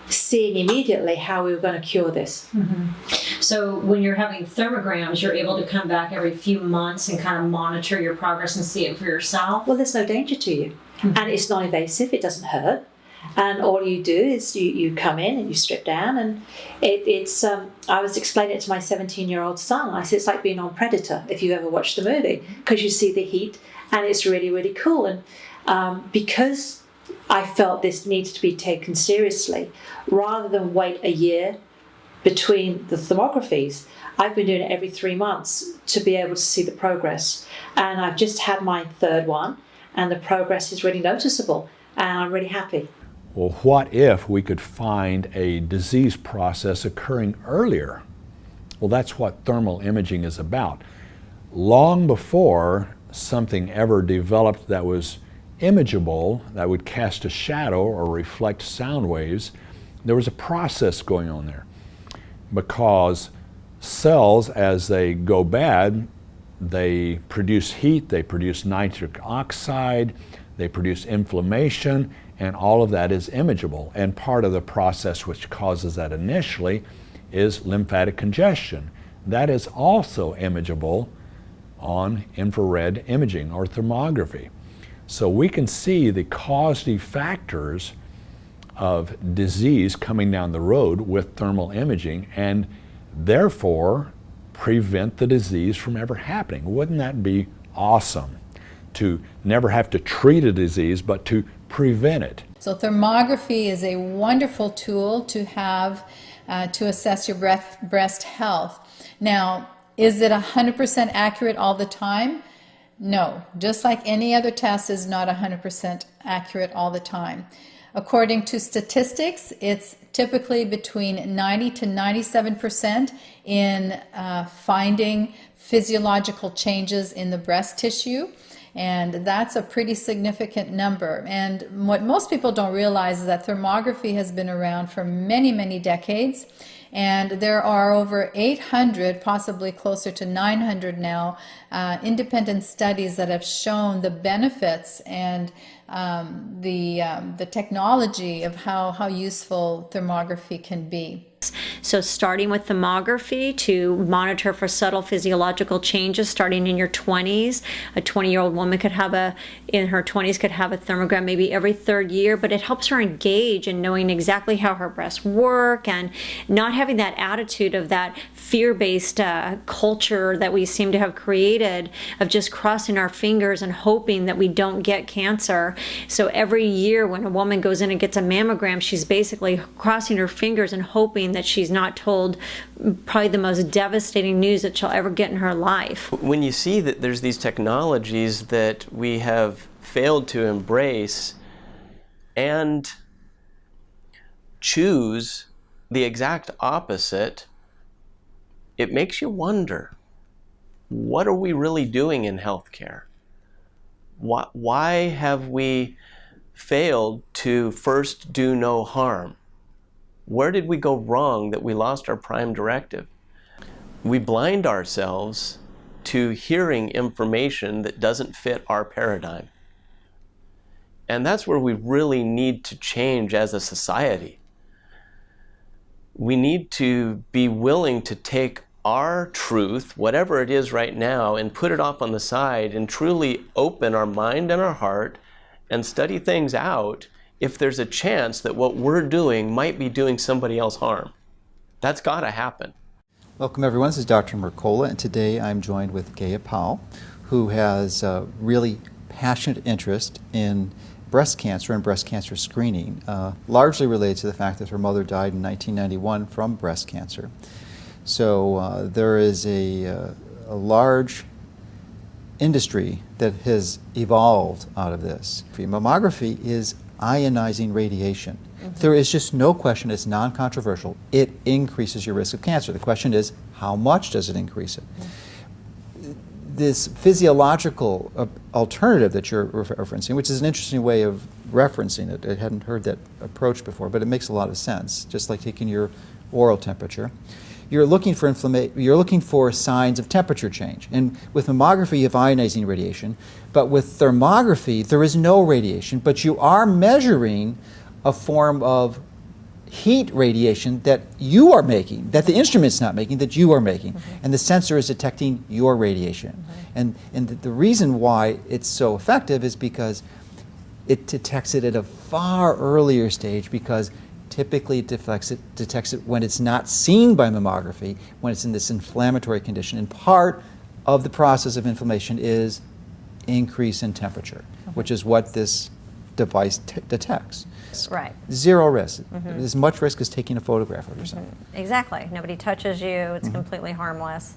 seeing immediately how we were going to cure this. Mm-hmm. So when you're having thermograms, you're able to come back every few months and kind of monitor your progress and see it for yourself? Well, there's no danger to you. Mm-hmm. And it's non-invasive, it doesn't hurt. And all you do is you come in and you strip down, and it's I was explaining it to my 17-year-old son. I said, it's like being on Predator, if you ever watched the movie, because you see the heat, and it's really, really cool. And because I felt this needed to be taken seriously, rather than wait a year between the thermographies, I've been doing it every 3 months to be able to see the progress. And I've just had my third one, and the progress is really noticeable, and I'm really happy. Well, what if we could find a disease process occurring earlier? Well, that's what thermal imaging is about. Long before something ever developed that was imageable, that would cast a shadow or reflect sound waves, there was a process going on there. Because cells, as they go bad, they produce heat, they produce nitric oxide, they produce inflammation, and all of that is imageable. And part of the process which causes that initially is lymphatic congestion. That is also imageable on infrared imaging or thermography. So we can see the causative factors of disease coming down the road with thermal imaging, and therefore prevent the disease from ever happening. Wouldn't that be awesome? to never have to treat a disease, but to prevent it. So thermography is a wonderful tool to have to assess your breast health. Now, is it 100% accurate all the time? No, just like any other test is not 100% accurate all the time. According to statistics, it's typically between 90 to 97% in finding physiological changes in the breast tissue. And that's a pretty significant number. And what most people don't realize is that thermography has been around for many, many decades. And there are over 800, possibly closer to 900 now, independent studies that have shown the benefits and the technology of how useful thermography can be. So starting with thermography to monitor for subtle physiological changes starting in your 20s. A 20-year-old woman in her 20s could have a thermogram maybe every 3rd year, but it helps her engage in knowing exactly how her breasts work and not having that attitude of that fear-based culture that we seem to have created of just crossing our fingers and hoping that we don't get cancer. So every year when a woman goes in and gets a mammogram, she's basically crossing her fingers and hoping that she's not told probably the most devastating news that she'll ever get in her life. When you see that there's these technologies that we have failed to embrace and choose the exact opposite, it makes you wonder, what are we really doing in healthcare? Why have we failed to first do no harm? Where did we go wrong that we lost our prime directive? We blind ourselves to hearing information that doesn't fit our paradigm. And that's where we really need to change as a society. We need to be willing to take our truth, whatever it is right now, and put it off on the side and truly open our mind and our heart and study things out if there's a chance that what we're doing might be doing somebody else harm. That's got to happen. Welcome everyone, this is Dr. Mercola, and today I'm joined with Gaia Powell, who has a really passionate interest in breast cancer and breast cancer screening, largely related to the fact that her mother died in 1991 from breast cancer. So there is a large industry that has evolved out of this. Mammography is ionizing radiation. Mm-hmm. There is just no question, it's non-controversial. It increases your risk of cancer. The question is, how much does it increase it? Mm-hmm. This physiological alternative that you're referencing, which is an interesting way of referencing it, I hadn't heard that approach before, but it makes a lot of sense, just like taking your oral temperature. You're looking for signs of temperature change. And with mammography, you have ionizing radiation. But with thermography, there is no radiation, but you are measuring a form of heat radiation that you are making, that the instrument's not making, that you are making. Mm-hmm. And the sensor is detecting your radiation. Mm-hmm. And the reason why it's so effective is because it detects it at a far earlier stage, because typically it detects it when it's not seen by mammography, when it's in this inflammatory condition. And part of the process of inflammation is increase in temperature, which is what this device detects. Right. Zero risk. Mm-hmm. As much risk as taking a photograph of yourself. Mm-hmm. Exactly. Nobody touches you. It's mm-hmm. completely harmless.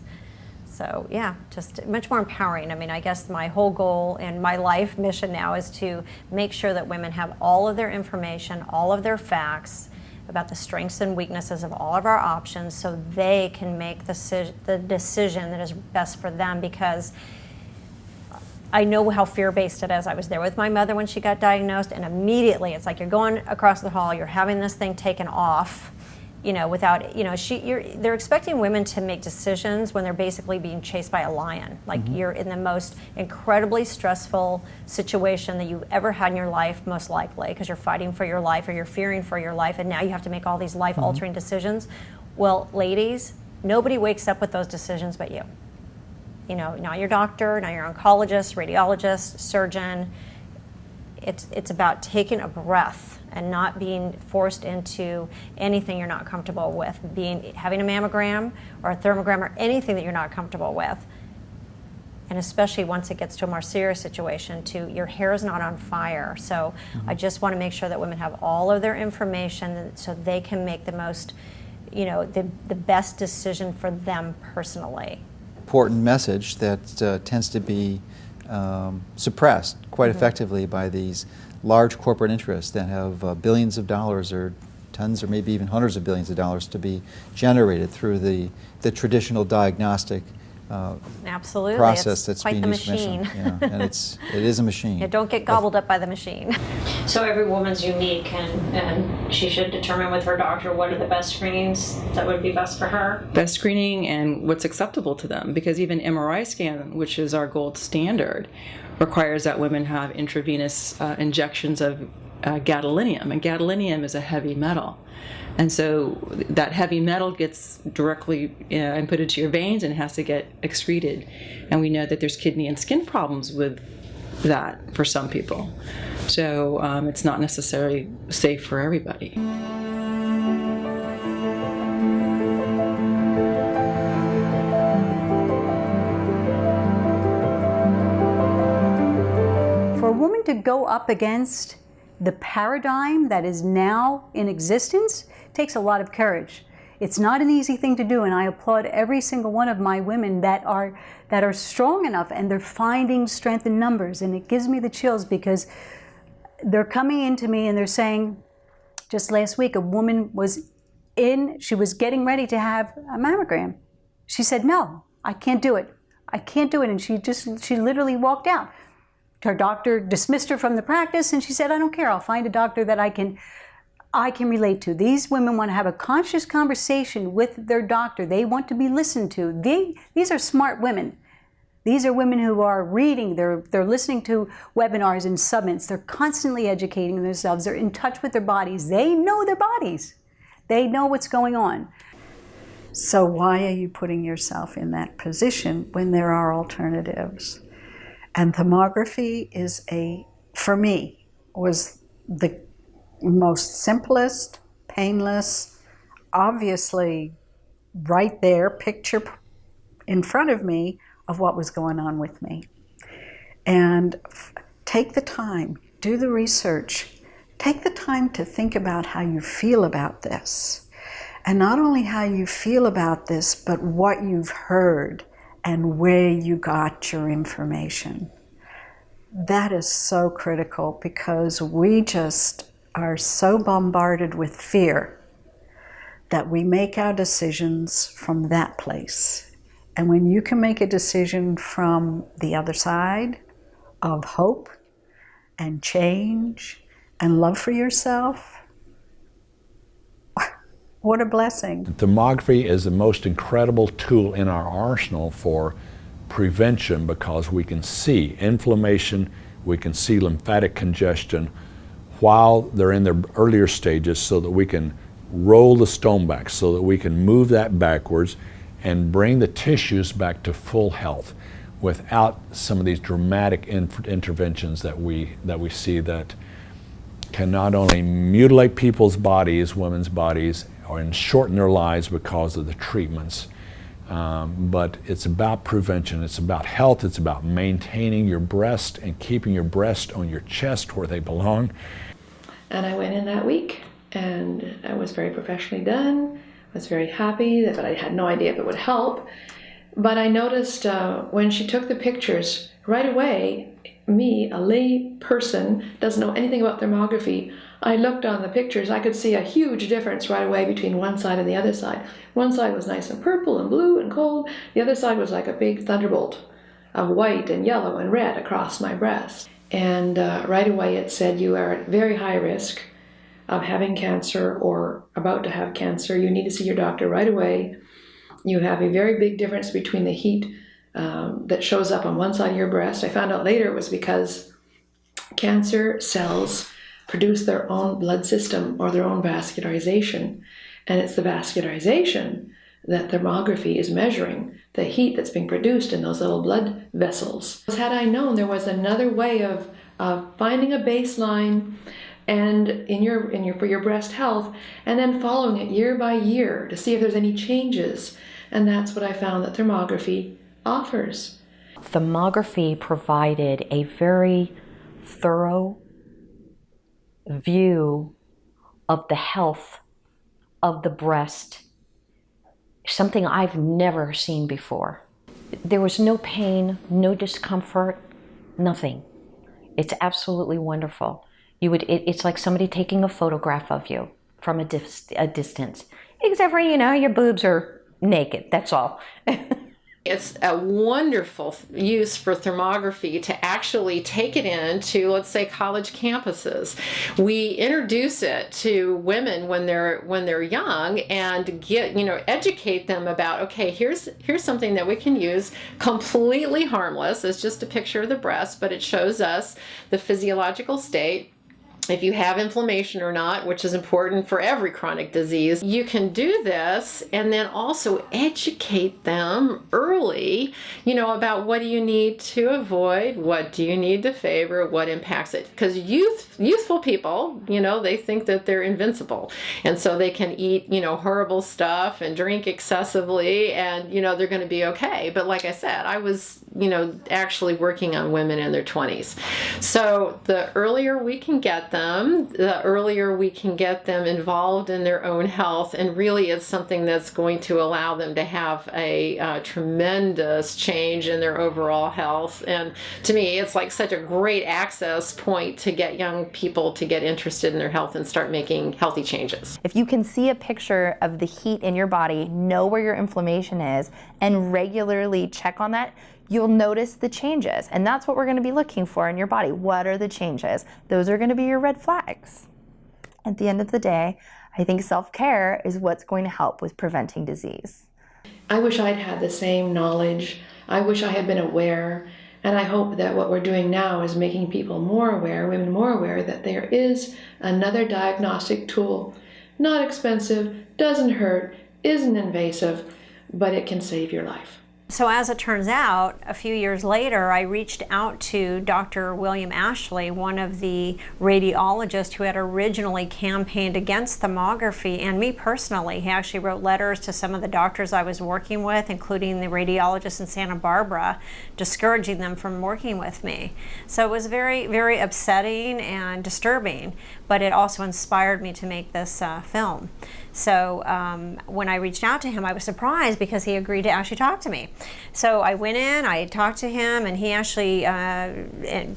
So yeah, just much more empowering. I mean, I guess my whole goal and my life mission now is to make sure that women have all of their information, all of their facts about the strengths and weaknesses of all of our options, so they can make the decision that is best for them. Because I know how fear-based it is. I was there with my mother when she got diagnosed, and immediately it's like you're going across the hall, you're having this thing taken off, without, they're expecting women to make decisions when they're basically being chased by a lion. Like mm-hmm. you're in the most incredibly stressful situation that you've ever had in your life, most likely, because you're fighting for your life or you're fearing for your life, and now you have to make all these life-altering mm-hmm. decisions. Well, ladies, nobody wakes up with those decisions but you. Not your doctor, not your oncologist, radiologist, surgeon. It's about taking a breath and not being forced into anything you're not comfortable with. Having a mammogram or a thermogram or anything that you're not comfortable with. and especially once it gets to a more serious situation, to your hair is not on fire. So I just want to make sure that women have all of their information so they can make the most, the best decision for them personally. Important message that tends to be suppressed quite effectively by these large corporate interests that have billions of dollars or tons or maybe even hundreds of billions of dollars to be generated through the traditional diagnostic Absolutely. process It's that's quite being the used. machine. Yeah, and it is a machine. Yeah, don't get gobbled up by the machine. So every woman's unique, and she should determine with her doctor what are the best screenings that would be best for her. Best screening and what's acceptable to them, because even MRI scan, which is our gold standard, requires that women have intravenous injections of gadolinium, and gadolinium is a heavy metal. And so that heavy metal gets directly input into your veins and has to get excreted. And we know that there's kidney and skin problems with that for some people. So it's not necessarily safe for everybody. For a woman to go up against the paradigm that is now in existence takes a lot of courage. It's not an easy thing to do, and I applaud every single one of my women that are strong enough, and they're finding strength in numbers, and it gives me the chills because they're coming into me and they're saying, just last week a woman she was getting ready to have a mammogram. She said, "No, I can't do it. I can't do it," and she literally walked out. Her doctor dismissed her from the practice, and she said, "I don't care. I'll find a doctor that I can relate to." These women want to have a conscious conversation with their doctor. They want to be listened to. These are smart women. These are women who are reading, they're listening to webinars and summits. They're constantly educating themselves. They're in touch with their bodies. They know their bodies. They know what's going on. So why are you putting yourself in that position when there are alternatives? And thermography for me, was the most simplest, painless, obviously right there, picture in front of me of what was going on with me. And take the time, do the research, take the time to think about how you feel about this. And not only how you feel about this, but what you've heard and where you got your information. That is so critical because we just are so bombarded with fear that we make our decisions from that place. And when you can make a decision from the other side of hope and change and love for yourself, what a blessing. Thermography is the most incredible tool in our arsenal for prevention because we can see inflammation, we can see lymphatic congestion while they're in their earlier stages so that we can roll the stone back, so that we can move that backwards and bring the tissues back to full health without some of these dramatic interventions that we see that can not only mutilate people's bodies, women's bodies, and shorten their lives because of the treatments, but it's about prevention, it's about health, it's about maintaining your breast and keeping your breast on your chest where they belong. And I went in that week, and I was very professionally done. I was very happy, but I had no idea if it would help. But I noticed when she took the pictures, right away, me, a lay person, doesn't know anything about thermography, I looked on the pictures, I could see a huge difference right away between one side and the other side. One side was nice and purple and blue and cold. The other side was like a big thunderbolt of white and yellow and red across my breast. And right away it said, you are at very high risk of having cancer or about to have cancer. You need to see your doctor right away. You have a very big difference between the heat that shows up on one side of your breast. I found out later it was because cancer cells produce their own blood system or their own vascularization. And it's the vascularization that thermography is measuring, the heat that's being produced in those little blood vessels. Had I known there was another way of finding a baseline and for your breast health, and then following it year by year to see if there's any changes. And that's what I found that thermography offers. thermography provided a very thorough view of the health of the breast, something I've never seen before. There was no pain, no discomfort, nothing. It's absolutely wonderful. It's like somebody taking a photograph of you from a distance, except for, your boobs are naked, that's all. It's a wonderful use for thermography to actually take it into, let's say, college campuses. We introduce it to women when they're young and educate them about, okay, here's something that we can use, completely harmless. It's just a picture of the breast, but it shows us the physiological state, if you have inflammation or not, which is important for every chronic disease. You can do this and then also educate them early, about what do you need to avoid, what do you need to favor, what impacts it. Because youthful people, they think that they're invincible. And so they can eat, horrible stuff and drink excessively and, they're going to be okay. But like I said, I was, actually working on women in their 20s. So the earlier we can get them, the earlier we can get them involved in their own health, and really it's something that's going to allow them to have a tremendous change in their overall health. And to me, it's like such a great access point to get young people to get interested in their health and start making healthy changes. If you can see a picture of the heat in your body, know where your inflammation is, and regularly check on that, you'll notice the changes. And that's what we're going to be looking for in your body. What are the changes? Those are going to be your red flags. At the end of the day, I think self-care is what's going to help with preventing disease. I wish I'd had the same knowledge. I wish I had been aware. And I hope that what we're doing now is making people more aware, women more aware, that there is another diagnostic tool. Not expensive, doesn't hurt, isn't invasive, but it can save your life. So as it turns out, a few years later, I reached out to Dr. William Ashley, one of the radiologists who had originally campaigned against thermography, and me personally. He actually wrote letters to some of the doctors I was working with, including the radiologists in Santa Barbara, discouraging them from working with me. So it was very, very upsetting and disturbing, but it also inspired me to make this film. So when I reached out to him, I was surprised because he agreed to actually talk to me. So I went in, I talked to him, and he actually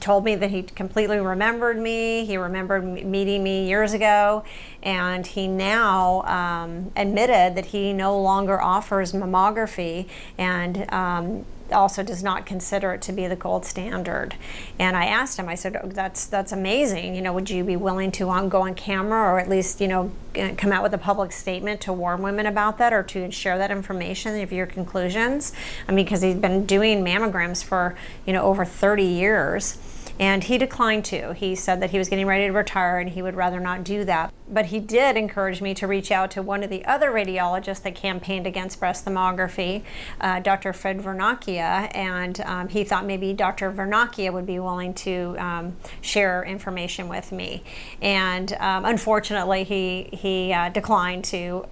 told me that he completely remembered me. He remembered meeting me years ago, and he now admitted that he no longer offers mammography and also does not consider it to be the gold standard. And I asked him, I said, oh, that's amazing. Would you be willing to go on camera, or at least, come out with a public statement to warn women about that, or to share that information of your conclusions? I mean, because he's been doing mammograms for, over 30 years. And he declined to. He said that he was getting ready to retire and he would rather not do that. But he did encourage me to reach out to one of the other radiologists that campaigned against breast thermography, Dr. Fred Vernacchia, and he thought maybe Dr. Vernacchia would be willing to share information with me. And unfortunately, he declined to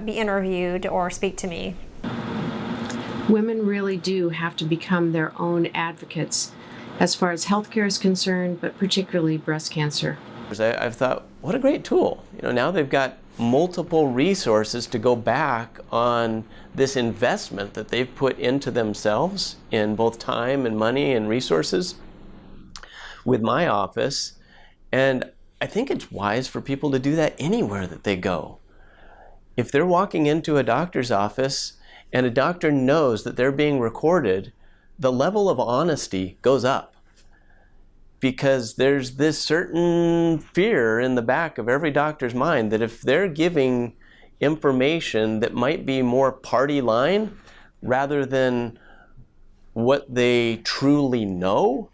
be interviewed or speak to me. Women really do have to become their own advocates as far as healthcare is concerned, but particularly breast cancer. I've thought, what a great tool. Now they've got multiple resources to go back on this investment that they've put into themselves in both time and money and resources with my office. And I think it's wise for people to do that anywhere that they go. If they're walking into a doctor's office and a doctor knows that they're being recorded, the level of honesty goes up, because there's this certain fear in the back of every doctor's mind that if they're giving information that might be more party line rather than what they truly know,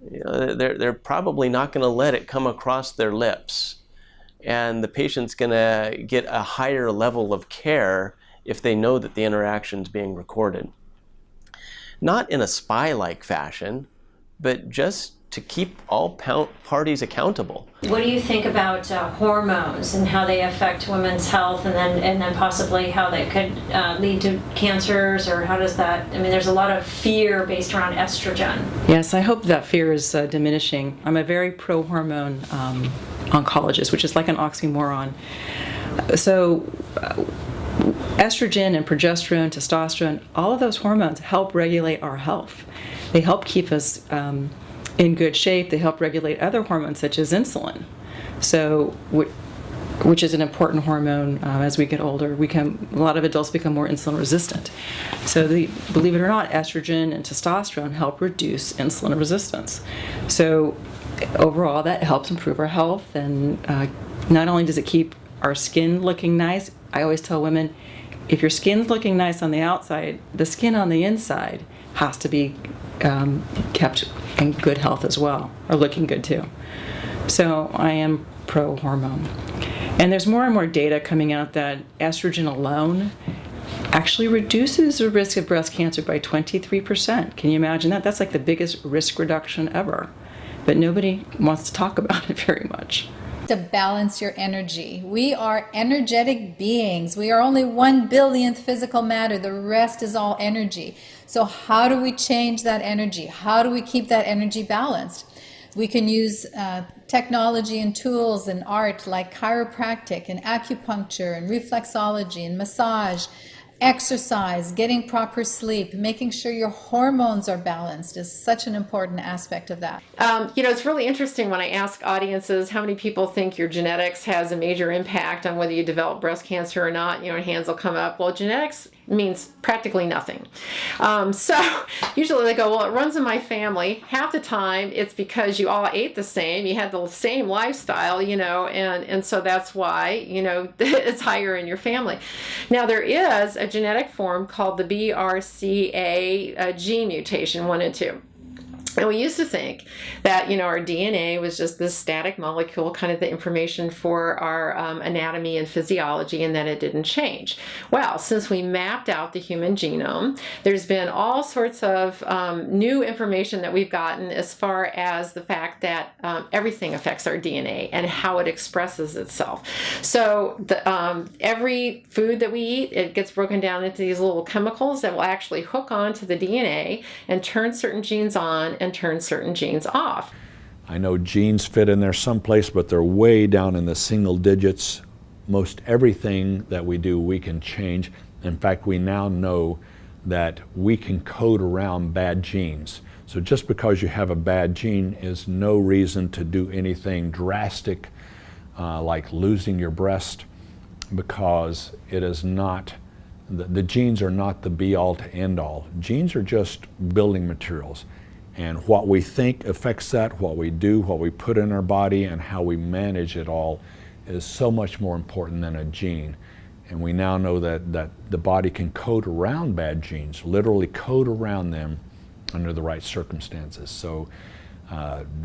they're probably not going to let it come across their lips. And the patient's going to get a higher level of care if they know that the interaction's being recorded. Not in a spy-like fashion, but just to keep all parties accountable. What do you think about hormones and how they affect women's health, and then possibly how they could lead to cancers, or how does that, I mean, there's a lot of fear based around estrogen. Yes, I hope that fear is diminishing. I'm a very pro-hormone oncologist, which is like an oxymoron. So estrogen and progesterone, testosterone, all of those hormones help regulate our health. They help keep us in good shape. They help regulate other hormones such as insulin, so which is an important hormone. As we get older, a lot of adults become more insulin resistant. So believe it or not, estrogen and testosterone help reduce insulin resistance. So overall, that helps improve our health, and not only does it keep our skin looking nice. I always tell women, if your skin's looking nice on the outside, the skin on the inside has to be kept in good health as well, or looking good too. So I am pro-hormone. And there's more and more data coming out that estrogen alone actually reduces the risk of breast cancer by 23%. Can you imagine that? That's like the biggest risk reduction ever. But nobody wants to talk about it very much. To balance your energy. We are energetic beings. We are only 1/billionth physical matter. The rest is all energy. So how do we change that energy? How do we keep that energy balanced? We can use technology and tools and art like chiropractic and acupuncture and reflexology and massage, exercise, getting proper sleep, making sure your hormones are balanced is such an important aspect of that. It's really interesting when I ask audiences how many people think your genetics has a major impact on whether you develop breast cancer or not. Hands will come up. Well, genetics means practically nothing. So usually they go, well, it runs in my family. Half the time it's because you all ate the same, you had the same lifestyle, and so that's why, it's higher in your family. Now there is a genetic form called the BRCA gene mutation 1 and 2. And we used to think that, our DNA was just this static molecule, kind of the information for our anatomy and physiology, and that it didn't change. Well, since we mapped out the human genome, there's been all sorts of new information that we've gotten as far as the fact that everything affects our DNA and how it expresses itself. So every food that we eat, it gets broken down into these little chemicals that will actually hook onto the DNA and turn certain genes on and turn certain genes off. I know genes fit in there someplace, but they're way down in the single digits. Most everything that we do, we can change. In fact, we now know that we can code around bad genes. So just because you have a bad gene is no reason to do anything drastic like losing your breast, because it is not, the genes are not the be-all to end-all. Genes are just building materials. And what we think affects that, what we do, what we put in our body, and how we manage it all is so much more important than a gene. And we now know that the body can code around bad genes, literally code around them under the right circumstances. So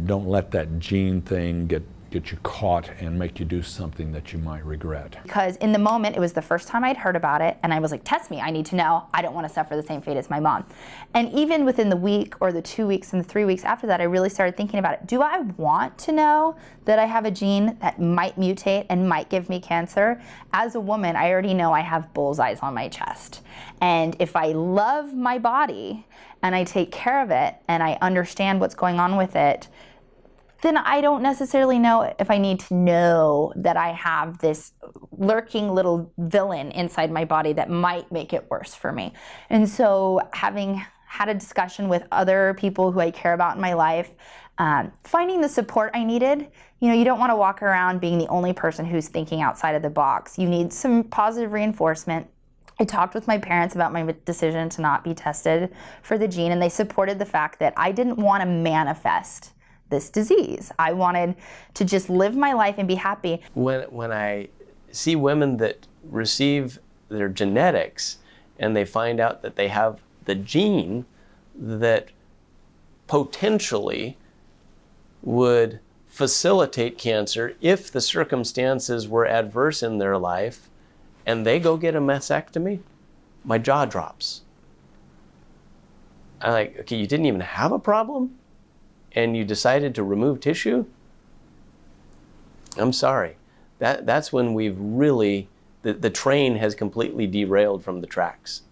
don't let that gene thing get you caught and make you do something that you might regret. Because in the moment, it was the first time I'd heard about it, and I was like, test me, I need to know. I don't want to suffer the same fate as my mom. And even within the week or the 2 weeks and the 3 weeks after that, I really started thinking about it. Do I want to know that I have a gene that might mutate and might give me cancer? As a woman, I already know I have bullseyes on my chest. And if I love my body and I take care of it and I understand what's going on with it, then I don't necessarily know if I need to know that I have this lurking little villain inside my body that might make it worse for me. And so having had a discussion with other people who I care about in my life, finding the support I needed. You don't want to walk around being the only person who's thinking outside of the box. You need some positive reinforcement. I talked with my parents about my decision to not be tested for the gene, and they supported the fact that I didn't want to manifest this disease. I wanted to just live my life and be happy. When I see women that receive their genetics and they find out that they have the gene that potentially would facilitate cancer if the circumstances were adverse in their life, and they go get a mastectomy, my jaw drops. I'm like, okay, you didn't even have a problem? and you decided to remove tissue, I'm sorry. That's when we've really, the train has completely derailed from the tracks.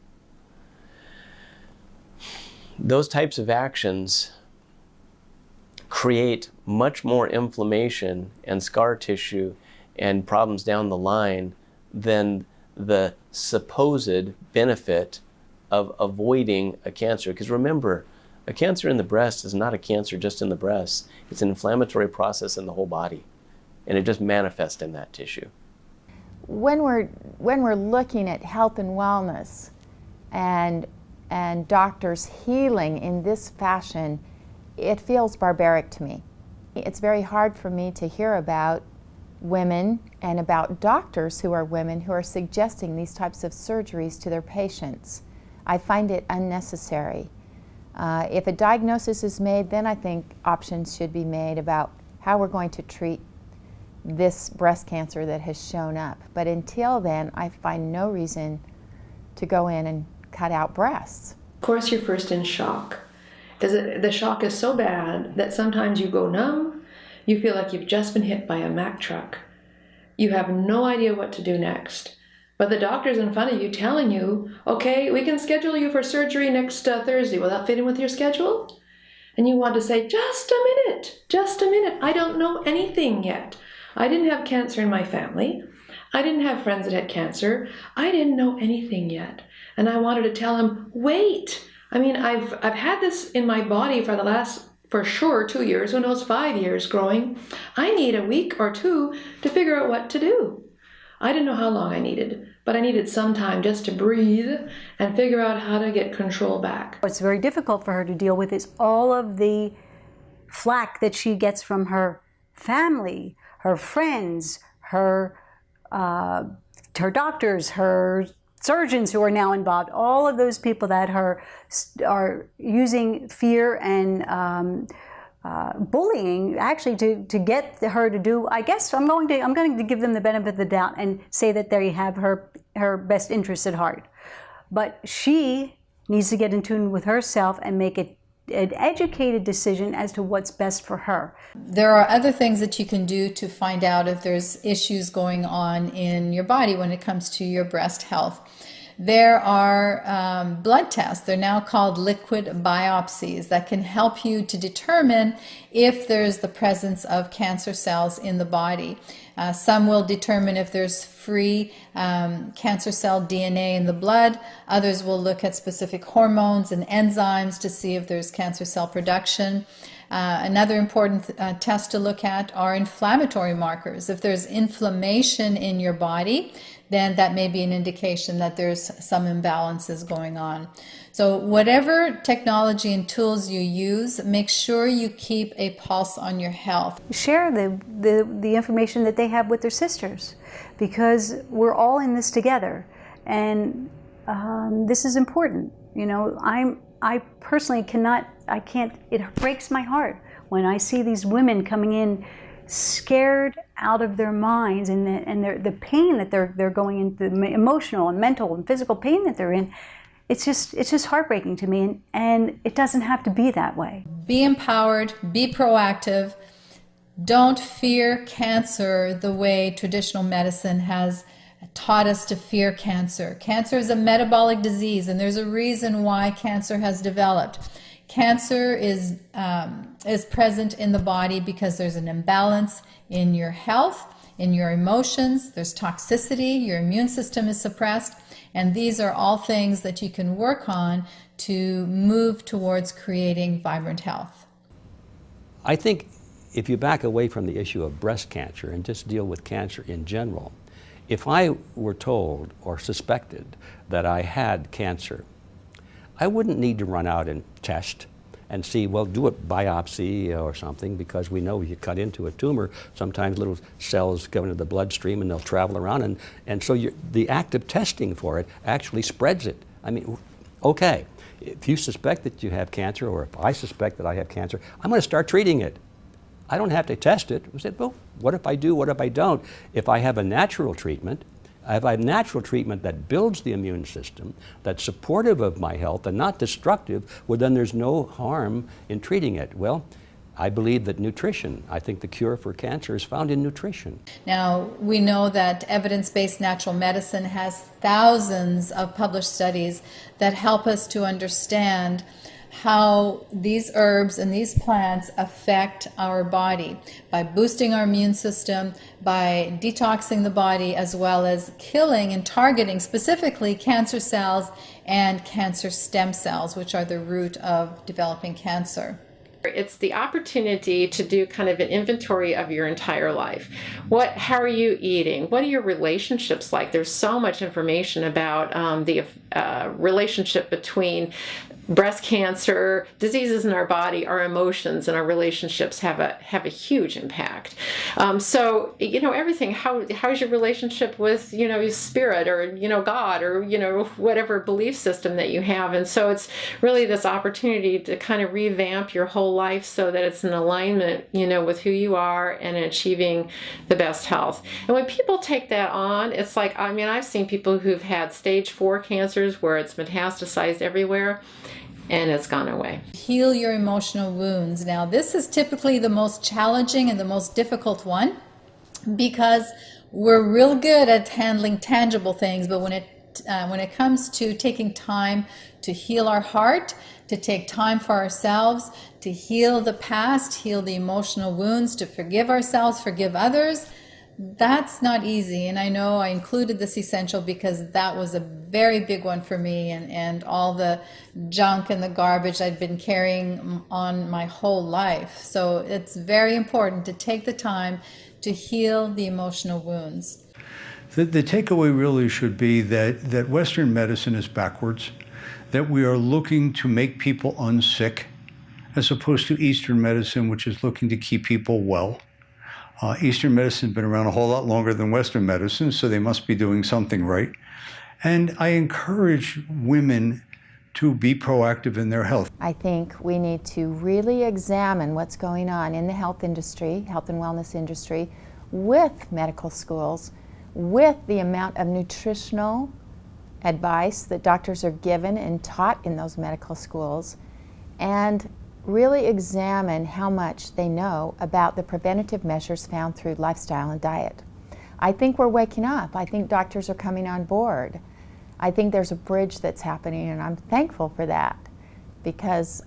Those types of actions create much more inflammation and scar tissue and problems down the line than the supposed benefit of avoiding a cancer. Because remember, a cancer in the breast is not a cancer just in the breast. It's an inflammatory process in the whole body, and it just manifests in that tissue. When we're looking at health and wellness and doctors healing in this fashion, it feels barbaric to me. It's very hard for me to hear about women and about doctors who are women who are suggesting these types of surgeries to their patients. I find it unnecessary. If a diagnosis is made, then I think options should be made about how we're going to treat this breast cancer that has shown up. But until then, I find no reason to go in and cut out breasts. Of course, you're first in shock. The shock is so bad that sometimes you go numb. You feel like you've just been hit by a Mack truck. You have no idea what to do next. But the doctor's in front of you telling you, okay, we can schedule you for surgery next Thursday. Will that fit in with your schedule? And you want to say, just a minute. I don't know anything yet. I didn't have cancer in my family. I didn't have friends that had cancer. I didn't know anything yet. And I wanted to tell him, wait. I mean, I've had this in my body for the last, for sure, 2 years, who knows, 5 years growing. I need a week or two to figure out what to do. I didn't know how long I needed, but I needed some time just to breathe and figure out how to get control back. What's very difficult for her to deal with is all of the flack that she gets from her family, her friends, her doctors, her surgeons who are now involved, all of those people that are using fear and bullying actually to get her to do. I guess I'm going to give them the benefit of the doubt and say that they have her best interests at heart. But she needs to get in tune with herself and make an educated decision as to what's best for her. There are other things that you can do to find out if there's issues going on in your body when it comes to your breast health. There are blood tests. They're now called liquid biopsies that can help you to determine if there's the presence of cancer cells in the body. Some will determine if there's free cancer cell DNA in the blood. Others will look at specific hormones and enzymes to see if there's cancer cell production. Another important test to look at are inflammatory markers. If there's inflammation in your body, then that may be an indication that there's some imbalances going on. So whatever technology and tools you use, make sure you keep a pulse on your health. Share the information that they have with their sisters, because we're all in this together, and this is important. You know, I personally can't, it breaks my heart when I see these women coming in scared out of their minds, and the pain that they're going into, the emotional and mental and physical pain that they're in. It's just heartbreaking to me, and it doesn't have to be that way. Be empowered, be proactive. Don't fear cancer the way traditional medicine has taught us to fear cancer. Cancer is a metabolic disease, and there's a reason why cancer has developed. Cancer is present in the body because there's an imbalance in your health, in your emotions, there's toxicity, your immune system is suppressed, and these are all things that you can work on to move towards creating vibrant health. I think if you back away from the issue of breast cancer and just deal with cancer in general, if I were told or suspected that I had cancer, I wouldn't need to run out and test and see, well, do a biopsy or something, because we know if you cut into a tumor, sometimes little cells go into the bloodstream and they'll travel around, and so the act of testing for it actually spreads it. I mean, okay, if you suspect that you have cancer, or if I suspect that I have cancer, I'm going to start treating it. I don't have to test it. I said, well, what if I do, what if I don't? If I have a natural treatment, if I have natural treatment that builds the immune system, that's supportive of my health and not destructive, well, then there's no harm in treating it. Well, I believe that nutrition, I think the cure for cancer is found in nutrition. Now, we know that evidence-based natural medicine has thousands of published studies that help us to understand how these herbs and these plants affect our body by boosting our immune system, by detoxing the body, as well as killing and targeting specifically cancer cells and cancer stem cells, which are the root of developing cancer. It's the opportunity to do kind of an inventory of your entire life. How are you eating? What are your relationships like? There's so much information about the relationship between breast cancer, diseases in our body, our emotions, and our relationships have a huge impact. So, everything. How's your relationship with, your spirit, or, God, or, whatever belief system that you have. And so it's really this opportunity to kind of revamp your whole life so that it's in alignment, with who you are and achieving the best health. And when people take that on, it's like, I've seen people who've had stage 4 cancers where it's metastasized everywhere, and it's gone away. Heal your emotional wounds. Now, this is typically the most challenging and the most difficult one, because we're real good at handling tangible things, but when it comes to taking time to heal our heart, to take time for ourselves, to heal the past, heal the emotional wounds, to forgive ourselves, forgive others, that's not easy. And I know I included this essential because that was a very big one for me, and all the junk and the garbage I'd been carrying on my whole life. So it's very important to take the time to heal the emotional wounds. The takeaway really should be that Western medicine is backwards, that we are looking to make people unsick, as opposed to Eastern medicine, which is looking to keep people well. Eastern medicine has been around a whole lot longer than Western medicine, so they must be doing something right. And I encourage women to be proactive in their health. I think we need to really examine what's going on in the health industry, health and wellness industry, with medical schools, with the amount of nutritional advice that doctors are given and taught in those medical schools, and really examine how much they know about the preventative measures found through lifestyle and diet. I think we're waking up. I think doctors are coming on board. I think there's a bridge that's happening, and I'm thankful for that, because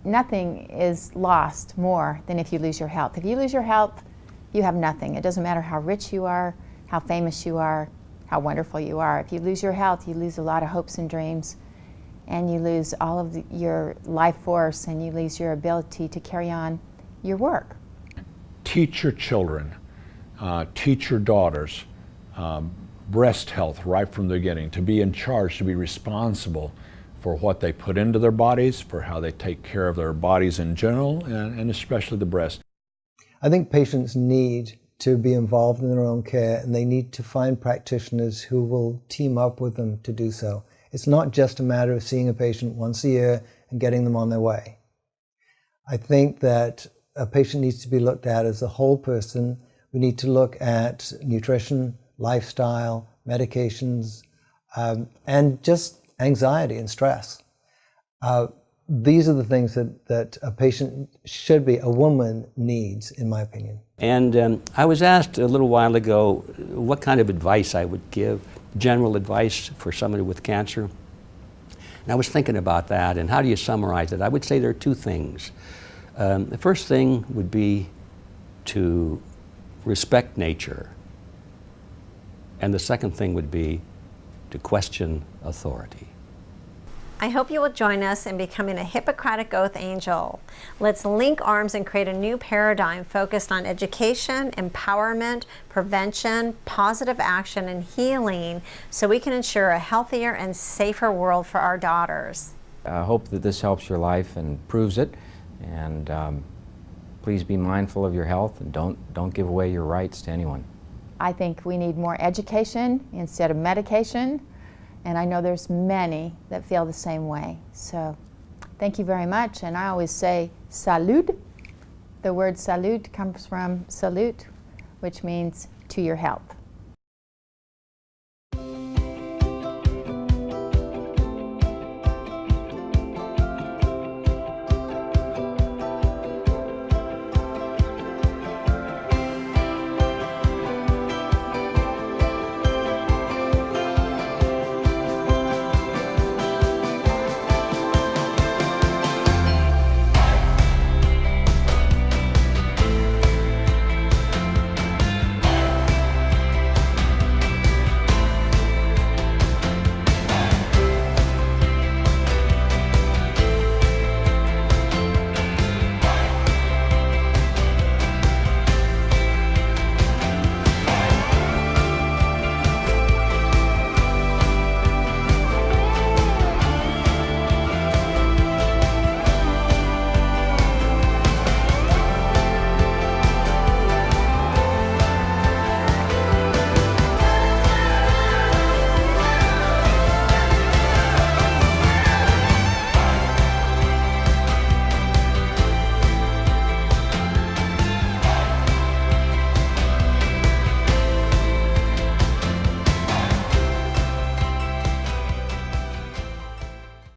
nothing is lost more than if you lose your health. If you lose your health, you have nothing. It doesn't matter how rich you are, how famous you are, how wonderful you are. If you lose your health, you lose a lot of hopes and dreams, and you lose all of your life force, and you lose your ability to carry on your work. Teach your children, teach your daughters breast health right from the beginning, to be in charge, to be responsible for what they put into their bodies, for how they take care of their bodies in general, and especially the breast. I think patients need to be involved in their own care, and they need to find practitioners who will team up with them to do so. It's not just a matter of seeing a patient once a year and getting them on their way. I think that a patient needs to be looked at as a whole person. We need to look at nutrition, lifestyle, medications, and just anxiety and stress. These are the things that a patient should be, a woman needs, in my opinion. And I was asked a little while ago what kind of advice I would give, general advice for somebody with cancer. And I was thinking about that, and how do you summarize it? I would say there are two things. The first thing would be to respect nature. And the second thing would be to question authority. I hope you will join us in becoming a Hippocratic Oath angel. Let's link arms and create a new paradigm focused on education, empowerment, prevention, positive action, and healing, so we can ensure a healthier and safer world for our daughters. I hope that this helps your life and proves it. And please be mindful of your health, and don't give away your rights to anyone. I think we need more education instead of medication. And I know there's many that feel the same way. So thank you very much. And I always say salud. The word salud comes from salute, which means to your health.